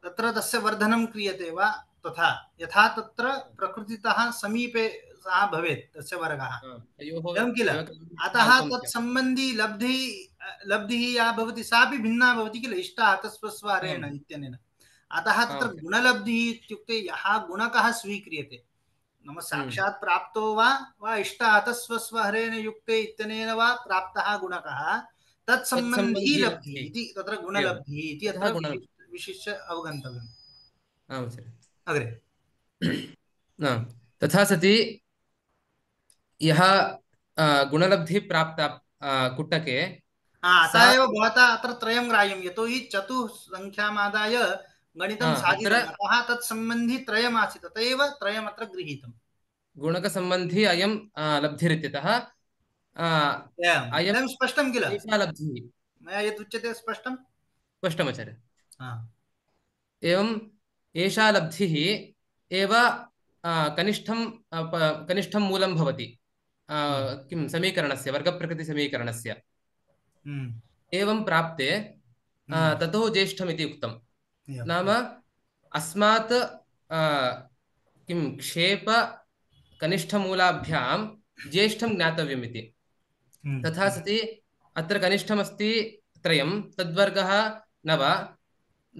तत्र तस्य वर्धनं क्रियते वा तथा यथा तत्र प्रकृतितः समीपे सः भवेत् तस्य वर्गः एवं किल अतः तत्सम्बन्धी लब्धिः या भवति सापि भिन्ना भवति किल इष्टाहतस्वस्वहरेण इत्यनेन अतः तत्र गुणलब्धिः इत्युक्ते यः गुणकः स्वीक्रियते नाम साक्षात् प्राप्तो वा इष्टाहतस्वस्वहरेण युक्ते इत्यनेन वा प्राप्तः गुणकः तत्सम्बन्धी लब्धिः इति तत्र गुणलब्धिः इति अत्र विशिष्य अवगन्तव्यम् अग्रे तथा सति यः गुणलब्धिः प्राप्ता कुट्टके अतः एव भवता अत्र त्रयं ग्राह्यं यतोहि चतुःसङ्ख्यामादाय गणितं साधितम् अतः तत्सम्बन्धी त्रयमासीत् अत एव त्रयम् अत्र गृहीतम् गुणकसम्बन्धी अयं लब्धिरित्यतः अयं स्पष्टं किल लब्धिः मया यत् उच्यते स्पष्टमाचार्य एवं एषा लब्धिः एव कनिष्ठं मूलं भवति किं समीकरणस्य वर्गप्रकृतिसमीकरणस्य एवं प्राप्ते ततो ज्येष्ठमिति उक्तं नाम अस्मात् किं क्षेप कनिष्ठमूलाभ्यां ज्येष्ठं ज्ञातव्यमिति तथा सति अत्र कनिष्ठमस्ति 3 तद्वर्गः 9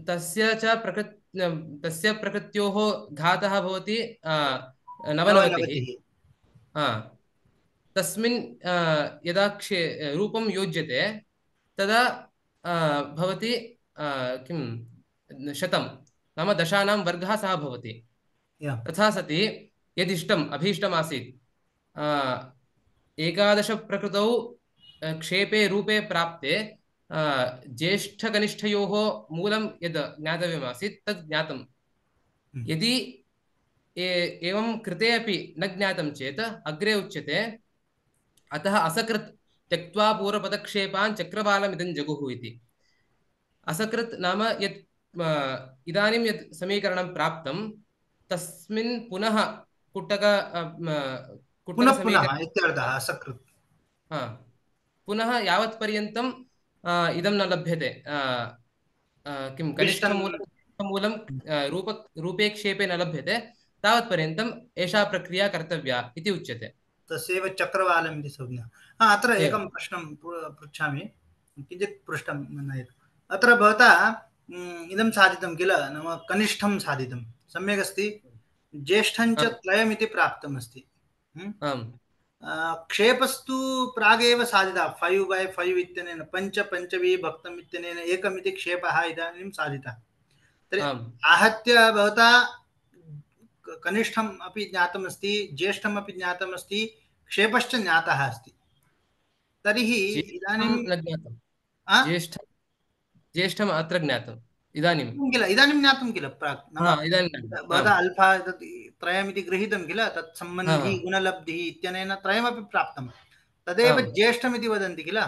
तस्य प्रकृत्योः घातः भवति 99 तस्मिन् यदा रूपं योज्यते तदा भवति किं 100 नाम दशानां वर्गः सः भवति तथा सति यदिष्टम् अभीष्टम् आसीत् 11 प्रकृतौ क्षेपे रूपे प्राप्ते ज्येष्ठकनिष्ठयोः मूलं यद् ज्ञातव्यमासीत् तद् ज्ञातं। यदि एवं कृते अपि न ज्ञातं चेत् अग्रे उच्यते अतः असकृत् त्यक्त्वा पूर्वपदक्षेपान् चक्रवालमिदं जगुः इति। असकृत् नाम यत् इदानीं यत् समीकरणं प्राप्तं तस्मिन् पुनः कुट्टकसमीकरणं इत्यर्थः असकृत्। पुनः यावत्पर्यन्तं इदं न लभ्यते किं कनिष्ठमूलं रूपे क्षेपे न लभ्यते तावत्पर्यन्तम् एषा प्रक्रिया कर्तव्या इति उच्यते। तस्यैव चक्रवालम् इति संज्ञा। अत्र एकं प्रश्नं पृच्छामि, किञ्चित् पृष्टं नयतु। अत्र भवता इदं साधितं किल, नाम कनिष्ठं साधितं, सम्यक् अस्ति। ज्येष्ठं च त्रयमिति प्राप्तमस्ति। क्षेपस्तु प्रागेव साधितः 5/5 इत्यनेन 5 विभक्तम् इत्यनेन एकमिति क्षेपः इदानीं साधितः। तर्हि आहत्य भवता कनिष्ठम् अपि ज्ञातमस्ति, ज्येष्ठम् अपि ज्ञातमस्ति, क्षेपश्च ज्ञातः अस्ति। तर्हि इदानीं ज्येष्ठम् अत्र ज्ञातम् इदानीं किल, इदानीं ज्ञातं किल प्राक्, भवता अल्फा त्रयमिति गृहीतं किल, तत् सम्बन्धी गुणलब्धिः इत्यनेन त्रयमपि प्राप्तं, तदेव ज्येष्ठमिति वदन्ति किल।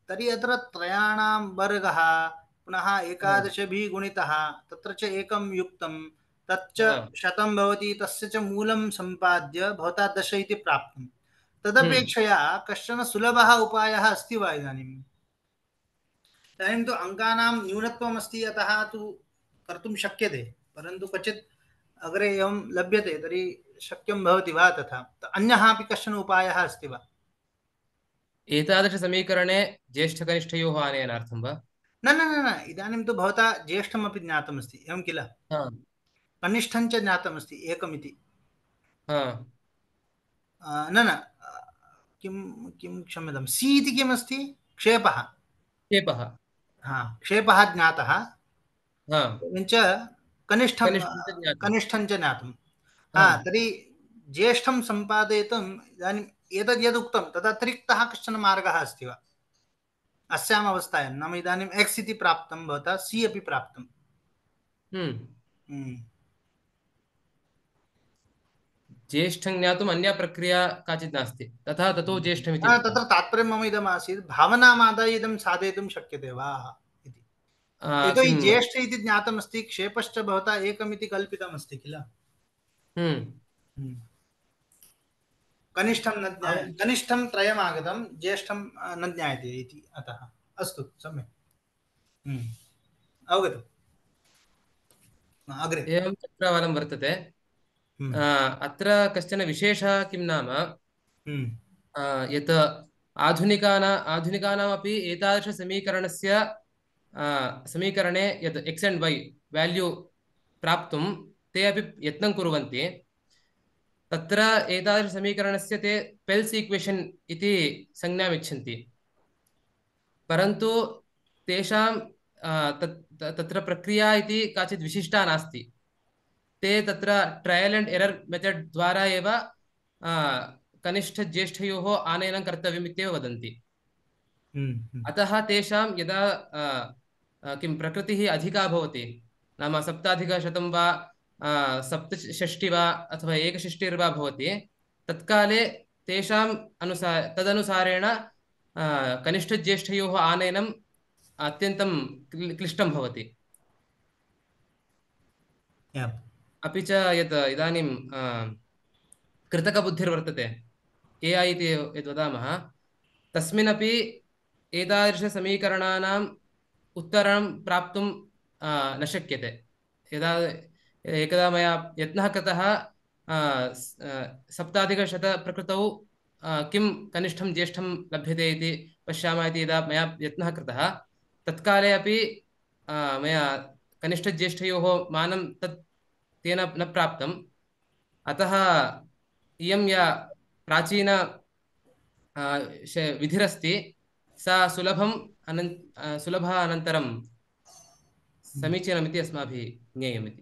तर्हि अत्र त्रयाणां वर्गः पुनः 11 गुणितः तत्र च एकं युक्तं तच्च 100 भवति, तस्य च मूलं सम्पाद्य भवता 10 इति प्राप्तं। तदपेक्षया कश्चन सुलभः उपायः अस्ति वा इदानीं? इदानीं तु अङ्कानां न्यूनत्वम् अस्ति, अतः तु कर्तुं शक्यते, परन्तु क्वचित् अग्रे एवं लभ्यते तर्हि शक्यं भवति वा तथा? अन्यः अपि कश्चन उपायः अस्ति वा? एतादृशसमीकरणे ज्येष्ठकनिष्ठयोः आनयनार्थं वा? न न न, इदानीं तु भवता ज्येष्ठमपि ज्ञातमस्ति, एवं किल, कनिष्ठं च ज्ञातमस्ति एकमिति। न न, किं क्षम्यतां, सी इति किमस्ति? क्षेपः। क्षेपः ज्ञातः, एवञ्च कनिष्ठं च ज्ञातं। तर्हि ज्येष्ठं सम्पादयितुम् इदानीम् एतद् यदुक्तं तदतिरिक्तः कश्चन मार्गः अस्ति वा अस्याम् अवस्थायां? नाम इदानीम् एक्स् इति प्राप्तं भवता, सी अपि प्राप्तं। ज्येष्ठं ज्ञातुम् अन्या प्रक्रिया काचित् नास्ति, तथा ततो ज्येष्ठमिति। तत्र तात्पर्यं मम इदमासीत्, भावनामादाय इदं साधयितुं शक्यते वा इति। यतोहि ज्येष्ठ इति ज्ञातमस्ति, क्षेपश्च भवता एकमिति कल्पितमस्ति किल। कनिष्ठं न ज्ञायते, कनिष्ठं त्रयम् आगतं, ज्येष्ठं न ज्ञायते इति, अतः अस्तु सम्यक् अवगतम्। अग्रे एवं चक्रवालं वर्तते। अत्र कश्चन विशेषः किं नाम यत् आधुनिकानामपि एतादृशसमीकरणस्य समीकरणे यत् एक्स् एण्ड् वै वेल्यू प्राप्तुं ते अपि यत्नं कुर्वन्ति। तत्र एतादृशसमीकरणस्य ते पेल्स् इक्वेशन् इति संज्ञाम् यच्छन्ति, परन्तु तेषां तत्र प्रक्रिया इति काचित् विशिष्टा नास्ति। ते तत्र ट्रयल् एण्ड् एरर् मेथड् द्वारा एव कनिष्ठज्येष्ठयोः आनयनं कर्तव्यम् इत्येव वदन्ति। अतः तेषां यदा किं प्रकृतिः अधिका भवति, नाम 7+100 वा 67 वा अथवा 1/6 भवति, तत्काले तेषां तदनुसारेण कनिष्ठज्येष्ठयोः आनयनम् अत्यन्तं क्लिष्टं भवति। अपि च यत् इदानीं कृतकबुद्धिर्वर्तते, AI इति यद् वदामः, तस्मिन्नपि एतादृशसमीकरणानाम् उत्तरं प्राप्तुं न शक्यते। एकदा मया यत्नः कृतः 7+100 प्रकृतौ किं कनिष्ठं ज्येष्ठं लभ्यते इति पश्यामः इति यदा मया यत्नः कृतः, तत्काले अपि मया कनिष्ठज्येष्ठयोः मानं तेन न प्राप्तम्। अतः इयं या प्राचीन विधिरस्ति सा सुलभः अनन्तरं समीचीनमिति अस्माभिः ज्ञेयमिति।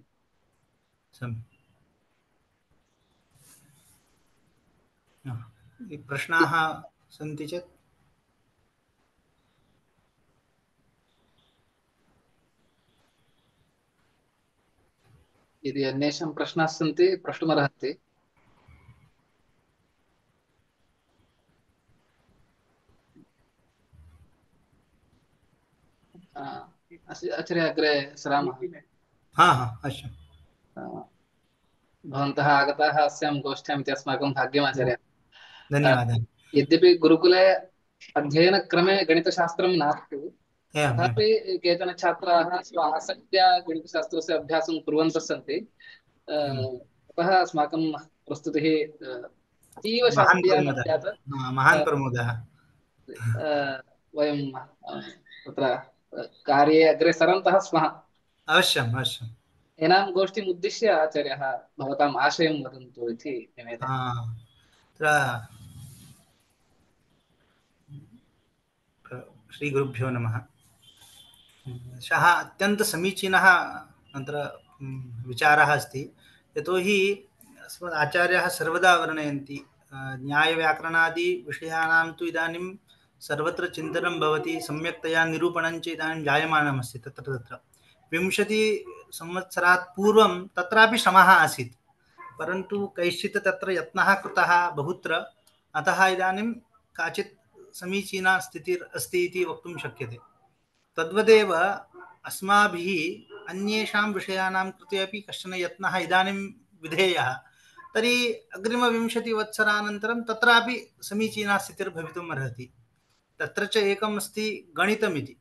प्रश्नाः सन्ति चेत् यदि अन्येषां प्रश्नाः सन्ति प्रष्टुमर्हन्ति। आचार्य अग्रे सरामः। अवश्यं। भवन्तः आगताः अस्यां गोष्ठ्याम् इति अस्माकं भाग्यम् आचार्य। धन्यवादः। यद्यपि गुरुकुले अध्ययनक्रमे गणितशास्त्रं नास्ति, तथापि केचन छात्राः स्व आसक्त्या गणितशास्त्रस्य अभ्यासं कुर्वन्तः सन्ति। अतः अस्माकं प्रस्तुतिः अतीव शास्त्रीया न स्यात्। महान् प्रमोदः। वयं तत्र कार्ये अग्रे सरन्तः स्मः। अवश्यम् अवश्यम्। एनां गोष्ठीम् उद्दिश्य आचार्यः भवताम् आशयं वदन्तु इति निवेदयामि। श्रीगुरुभ्यो नमः। सः अत्यन्तसमीचीनः अत्र विचारः अस्ति। यतोहि अस्मत् आचार्याः सर्वदा वर्णयन्ति न्यायव्याकरणादिविषयाणां तु इदानीं सर्वत्र चिन्तनं भवति, सम्यक्तया निरूपणञ्च इदानीं जायमानमस्ति। तत्र 20 संवत्सरात् पूर्वं तत्रापि श्रमः आसीत्, परन्तु कैश्चित् तत्र यत्नः कृतः बहुत्र, अतः इदानीं काचित् समीचीना स्थितिः अस्ति इति वक्तुं शक्यते। तद्वदेव अस्माभिः अन्येषां विषयाणां कृते अपि कश्चन यत्नः इदानीं विधेयः, तर्हि अग्रिम 20 वत्सरानन्तरं तत्रापि समीचीना स्थितिर्भवितुम् अर्हति। तत्र च एकम् अस्ति गणितमिति।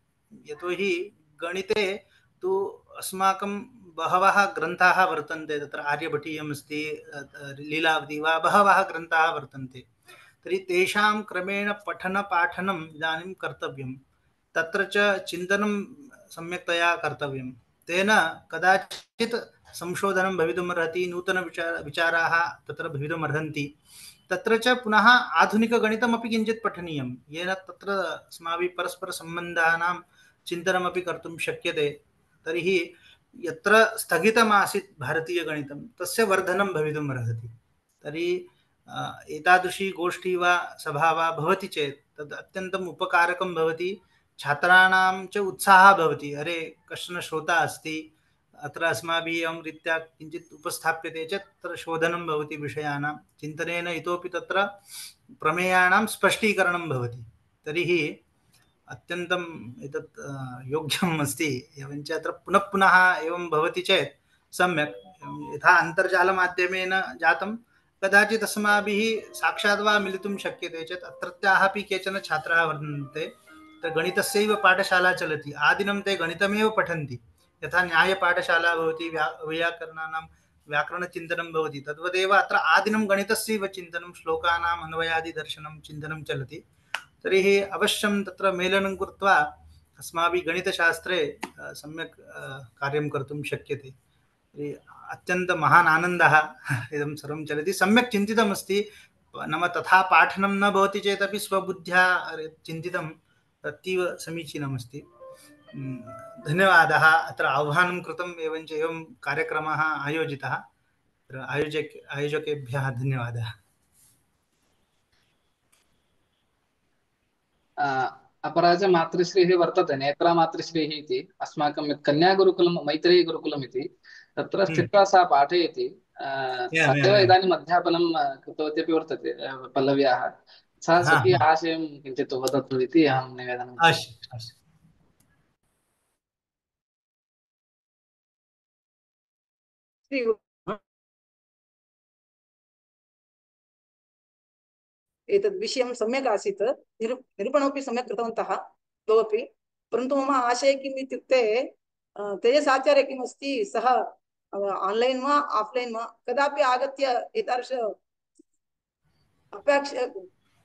यतोहि गणिते तु अस्माकं बहवः ग्रन्थाः वर्तन्ते, तत्र आर्यभटीयम् अस्ति, लीलावती वा, बहवः ग्रन्थाः वर्तन्ते। तर्हि तेषां क्रमेण पठनपाठनम् इदानीं कर्तव्यं, तत्र च चिन्तनं सम्यक्तया कर्तव्यं। तेन कदाचित् संशोधनं भवितुमर्हति, नूतनविचाराः तत्र भवितुमर्हन्ति। तत्र च पुनः आधुनिकगणितमपि किञ्चित् पठनीयं, येन तत्र अस्माभिः परस्परसम्बन्धानां चिन्तनमपि कर्तुं शक्यते। तर्हि यत्र स्थगितमासीत् भारतीयगणितं तस्य वर्धनं भवितुम् अर्हति। तर्हि एतादृशी गोष्ठी वा सभा वा भवति चेत् तद् अत्यन्तम् उपकारकं भवति। छात्राणां च उत्साहः भवति, अरे कश्चन श्रोता अस्ति, अत्र अस्माभिः एवं रीत्या किञ्चित् उपस्थाप्यते चेत् तत्र शोधनं भवति, विषयाणां चिन्तनेन इतोपि तत्र प्रमेयाणां स्पष्टीकरणं भवति। तर्हि अत्यन्तम् एतत् योग्यम् अस्ति। एवञ्च अत्र पुनः पुनः एवं भवति चेत् सम्यक्। यथा अन्तर्जालमाध्यमेन जातं, कदाचित् अस्माभिः साक्षात् वा मिलितुं शक्यते चेत् अत्रत्याः अपि केचन छात्राः वर्तन्ते, गणितस्यैव पाठशाला चलति, आदिनं ते गणितमेव पठन्ति। यथा न्यायपाठशाला भवति, वैयाकरणानां व्याकरणचिन्तनं भवति, तद्वदेव अत्र आदिनं गणितस्यैव चिन्तनं, श्लोकानाम् अन्वयादिदर्शनं चिन्तनं चलति। तर्हि अवश्यं तत्र मेलनं कृत्वा अस्माभिः गणितशास्त्रे सम्यक् कार्यं कर्तुं शक्यते। अत्यन्तं महान् आनन्दः इदं सर्वं चलति, सम्यक् चिन्तितमस्ति। नाम तथा पाठनं न भवति चेदपि स्वबुद्ध्या चिन्तितं अतीव समीचीनमस्ति। धन्यवादः अत्र आह्वानं कृतम्, एवञ्च एवं कार्यक्रमः आयोजितः। आयोजकेभ्यः धन्यवादः। अपरा च मातृश्रीः वर्तते, नेत्रा मातृश्रीः इति। अस्माकं यत् कन्यागुरुकुलं, मैत्रेयीगुरुकुलम् इति, तत्र स्थित्वा सा पाठयति। तदेव इदानीम् अध्यापनं कृतवती अपि वर्तते पल्लव्याः। सा स्वकीय आशयं किञ्चित् वदतु इति अहं निवेदनं करोमि। एतद् विषयं सम्यक् आसीत्, निरूपणमपि सम्यक् कृतवन्तः द्वौपि। परन्तु मम आशयः किम् इत्युक्ते, तेजसाचार्य किम् अस्ति, सः आन्लैन् वा आफ्लैन् वा कदापि आगत्य एतादृश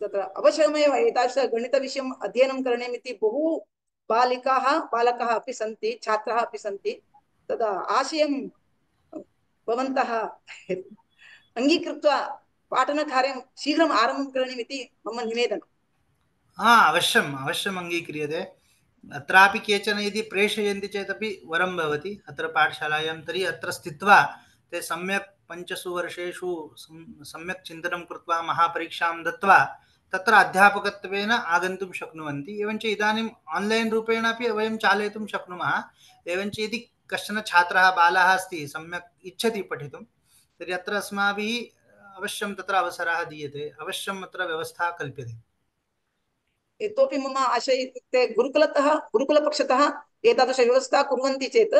तत्र अवश्यमेव एतादृश गणितविषयम् अध्ययनं करणीयमिति बहु बालकाः अपि सन्ति, छात्राः अपि सन्ति। तदा आशयं भवन्तः अङ्गीकृत्वा पाठनकार्यं शीघ्रम् आरम्भं करणीयमिति मम निवेदनम्। अवश्यम् अङ्गीक्रियते। अत्रापि केचन यदि प्रेषयन्ति चेदपि वरं भवति अत्र पाठशालायां। तर्हि अत्र स्थित्वा ते सम्यक् 5 वर्षेषु सम्यक् चिन्तनं कृत्वा महापरीक्षां दत्वा तत्र अध्यापकत्वेन आगन्तुं शक्नुवन्ति। एवञ्च इदानीम् आन्लैन् रूपेण अपि वयं चालयितुं शक्नुमः। एवञ्च यदि कश्चन छात्रः बालः अस्ति सम्यक् इच्छति पठितुं तर्हि अत्र अस्माभिः अवश्यं तत्र अवसरः दीयते, अवश्यम् अत्र व्यवस्था कल्प्यते। इतोपि मम आशय इत्युक्ते गुरुकुलपक्षतः एतादृश व्यवस्था कुर्वन्ति चेत्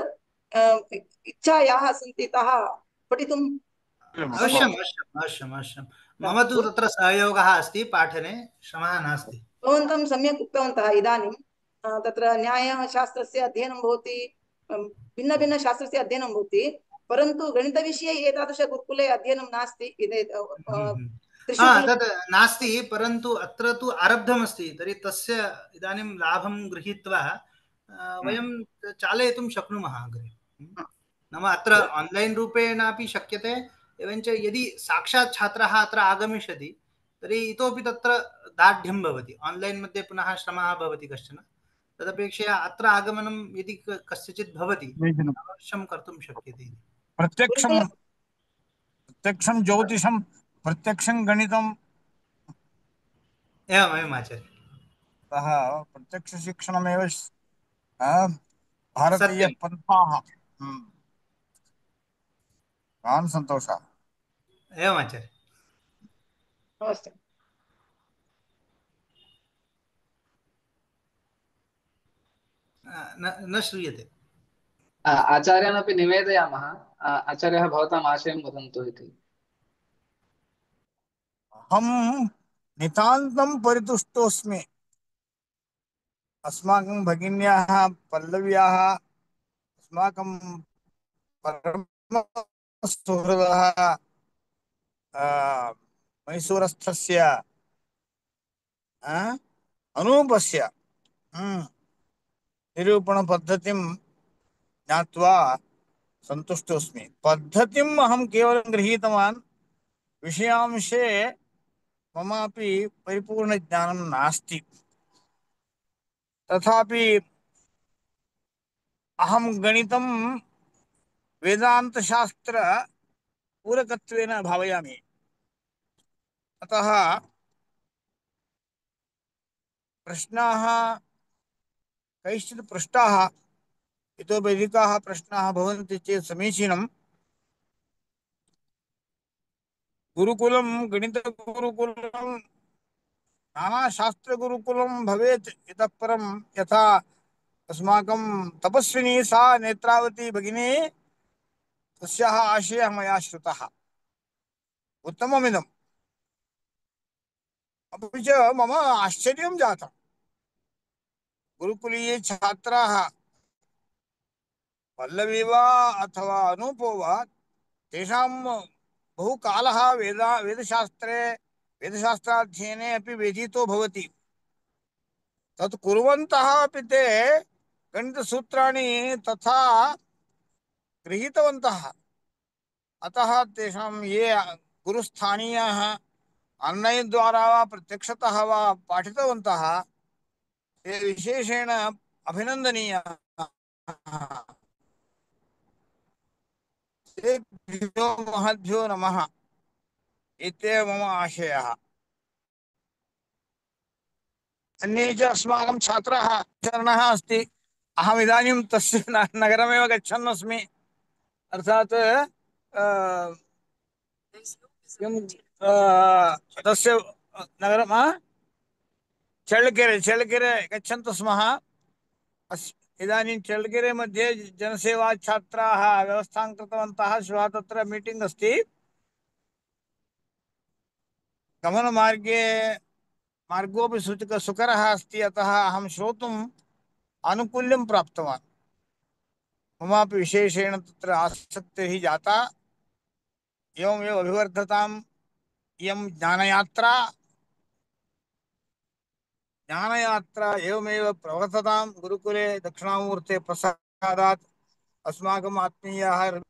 इच्छा याः सन्ति ताः पठितुं अवश्यम् अवश्यम् अवश्यम् अवश्यं मम तु तत्र सहयोगः अस्ति, पाठने श्रमः नास्ति। भवन्तं सम्यक् उक्तवन्तः। इदानीं तत्र न्यायशास्त्रस्य अध्ययनं भवति, भिन्नभिन्नशास्त्रस्य अध्ययनं भवति, परन्तु गणितविषये एतादृश गुरुकुले अध्ययनं नास्ति। तद् नास्ति, परन्तु अत्र तु आरब्धमस्ति, तर्हि तस्य इदानीं लाभं गृहीत्वा वयं चालयितुं शक्नुमः अग्रे। नाम अत्र आन्लैन् रूपेण अपि शक्यते, एवञ्च यदि साक्षात् छात्रः अत्र आगमिष्यति तर्हि इतोपि तत्र दार्ढ्यं भवति। आन्लैन् मध्ये पुनः श्रमः भवति कश्चन, तदपेक्षया अत्र आगमनं यदि कस्यचित् भवति अवश्यं कर्तुं शक्यते। प्रत्यक्षं ज्योतिषं प्रत्यक्षं गणितम् एवमेवम् आचार्य। अतः प्रत्यक्षशिक्षणमेव भारतीयपन्थाः। महान् सन्तोषः। एवम् आचार्य। नमस्ते। न श्रूयते। आचार्यानपि निवेदयामः, आचार्यः भवताम् आशयं वदन्तु इति। अहं नितान्तं परितुष्टोऽस्मि। अस्माकं भगिन्याः पल्लव्याः अस्माकं परमसुहृदः मैसूरस्थस्य अनूपस्य निरूपणपद्धतिं ज्ञात्वा सन्तुष्टोऽस्मि। पद्धतिम् अहं केवलं गृहीतवान्, विषयांशे ममापि परिपूर्णज्ञानं नास्ति। तथापि अहं गणितं वेदान्तशास्त्रपूरकत्वेन भावयामि। अतः प्रश्नाः कैश्चित् पृष्टाः, इतोपि अधिकाः प्रश्नाः भवन्ति चेत् समीचीनं। गुरुकुलं गणितगुरुकुलं नानाशास्त्रगुरुकुलं भवेत्। इतः परं यथा अस्माकं तपस्विनी सा नेत्रावती भगिनी, तस्याः आशयः मया श्रुतः, उत्तममिदम्। अपि च मम आश्चर्यं जातं, गुरुकुलीये छात्राः पल्लवी वा अथवा अनूपो वा, तेषां बहुकालः वेदशास्त्राध्ययने अपि व्यतीतो भवति। तत् कुर्वन्तः अपि ते गणितसूत्राणि तथा गृहीतवन्तः। अतः तेषां ये गुरुस्थानीयाः आन्लैन् द्वारा वा प्रत्यक्षतः वा पाठितवन्तः, ते विशेषेण अभिनन्दनीयाः। तेभ्यो महद्भ्यो नमः। इत्येव मम आशयः। अन्ये च अस्माकं छात्राः चरणः अस्ति। अहम् इदानीं तस्य नगरमेव गच्छन् अस्मि। अर्थात् तस्य नगरं चळ्केरे गच्छन्तः स्मः। इदानीं चळ्केरे मध्ये जनसेवा छात्राः व्यवस्थां कृतवन्तः। श्वः तत्र मीटिङ्ग् अस्ति। गमनमार्गे मार्गोपि सुकरः अस्ति, अतः अहं श्रोतुम् आनुकूल्यं प्राप्तवान्। ममापि विशेषेण तत्र आसक्तिः जाता। एवमेव अभिवर्धताम् इयं ज्ञानयात्रा एवमेव प्रवर्ततां। गुरुकुले दक्षिणामूर्ते प्रसादात् अस्माकम् आत्मीयाः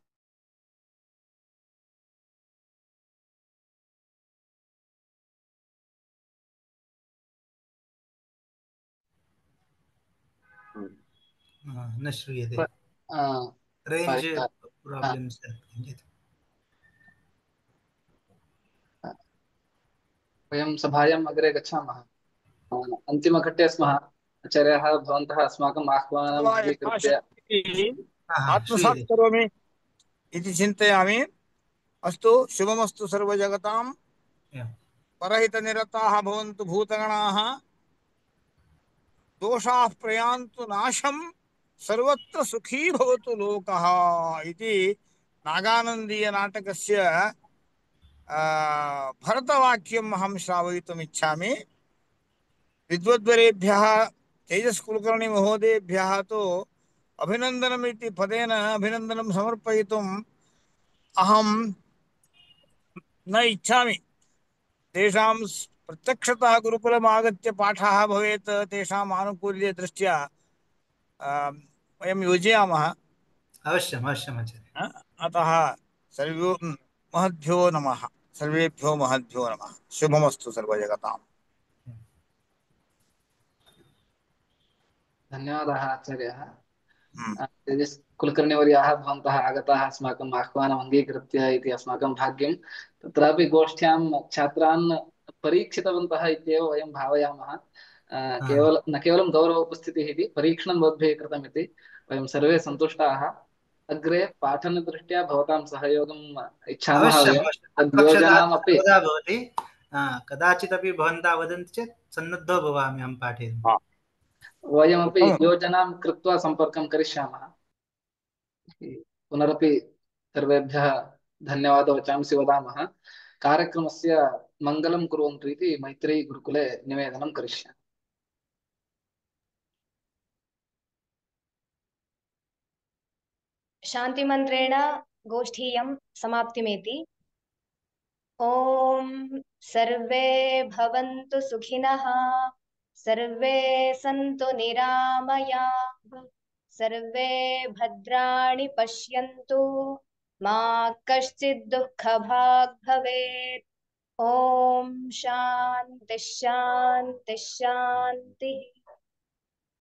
न श्रूयते, रेंज प्रॉब्लम्स। वयं सभायाम् अग्रे गच्छामः। अन्तिमघट्टे स्मः। आचार्याः भवन्तः अस्माकम् आह्वानम् अङ्गीकृत्य आत्मसात् करोमि इति चिन्तयामि। अस्तु, शुभमस्तु सर्वजगतां। परहितनिरताः भवन्तु भूतगणाः, दोषाः प्रयान्तु नाशं, सर्वत्र सुखी भवतु लोकः इति नागानन्दीयनाटकस्य भरतवाक्यम् अहं श्रावयितुम् इच्छामि। विद्वद्वरेभ्यः तेजस्कुलकर्णी महोदयेभ्यः तु अभिनन्दनम् इति पदेन अभिनन्दनं समर्पयितुम् अहं न इच्छामि। तेषां प्रत्यक्षतः गुरुकुलम् आगत्य पाठः भवेत्, तेषाम् आनुकूल्यदृष्ट्या वयं योजयामः। अवश्यम् अवश्यम् आचार्य। अतः सर्वे महद्भ्यो नमः, सर्वेभ्यो महद्भ्यो नमः। शुभमस्तु सर्वजगताम्। धन्यवादाः आचार्याः। कुलकर्णिवर्याः भवन्तः आगताः अस्माकम् आह्वानम् अङ्गीकृत्य इति अस्माकं भाग्यं। तत्रापि गोष्ठ्यां छात्रान् परीक्षितवन्तः इत्येव वयं भावयामः। न केवलं गौरव उपस्थितिः इति, परीक्षणं भवद्भिः कृतमिति वयं सर्वे सन्तुष्टाः। अग्रे पाठनदृष्ट्या भवतां सहयोगम् इच्छामः वयं। तद्योजनामपि भवति, कदाचिदपि भवन्तः वदन्ति चेत् सन्नद्धो भवामि अहं पाठयितुम्। वयमपि योजनां कृत्वा सम्पर्कं करिष्यामः। पुनरपि सर्वेभ्यः धन्यवादः वचांसि वदामः। कार्यक्रमस्य मङ्गलं कुर्वन्तु इति मैत्रेयी गुरुकुले निवेदनं करिष्यामि। शान्तिमन्त्रेण गोष्ठीयं समाप्तिमेति। ॐ सर्वे भवन्तु सुखिनः, सर्वे सन्तु निरामयाः, सर्वे भद्राणि पश्यन्तु, मा कश्चित् दुःखभाग् भवेत्। ॐ शान्तिः शान्तिः शान्तिः।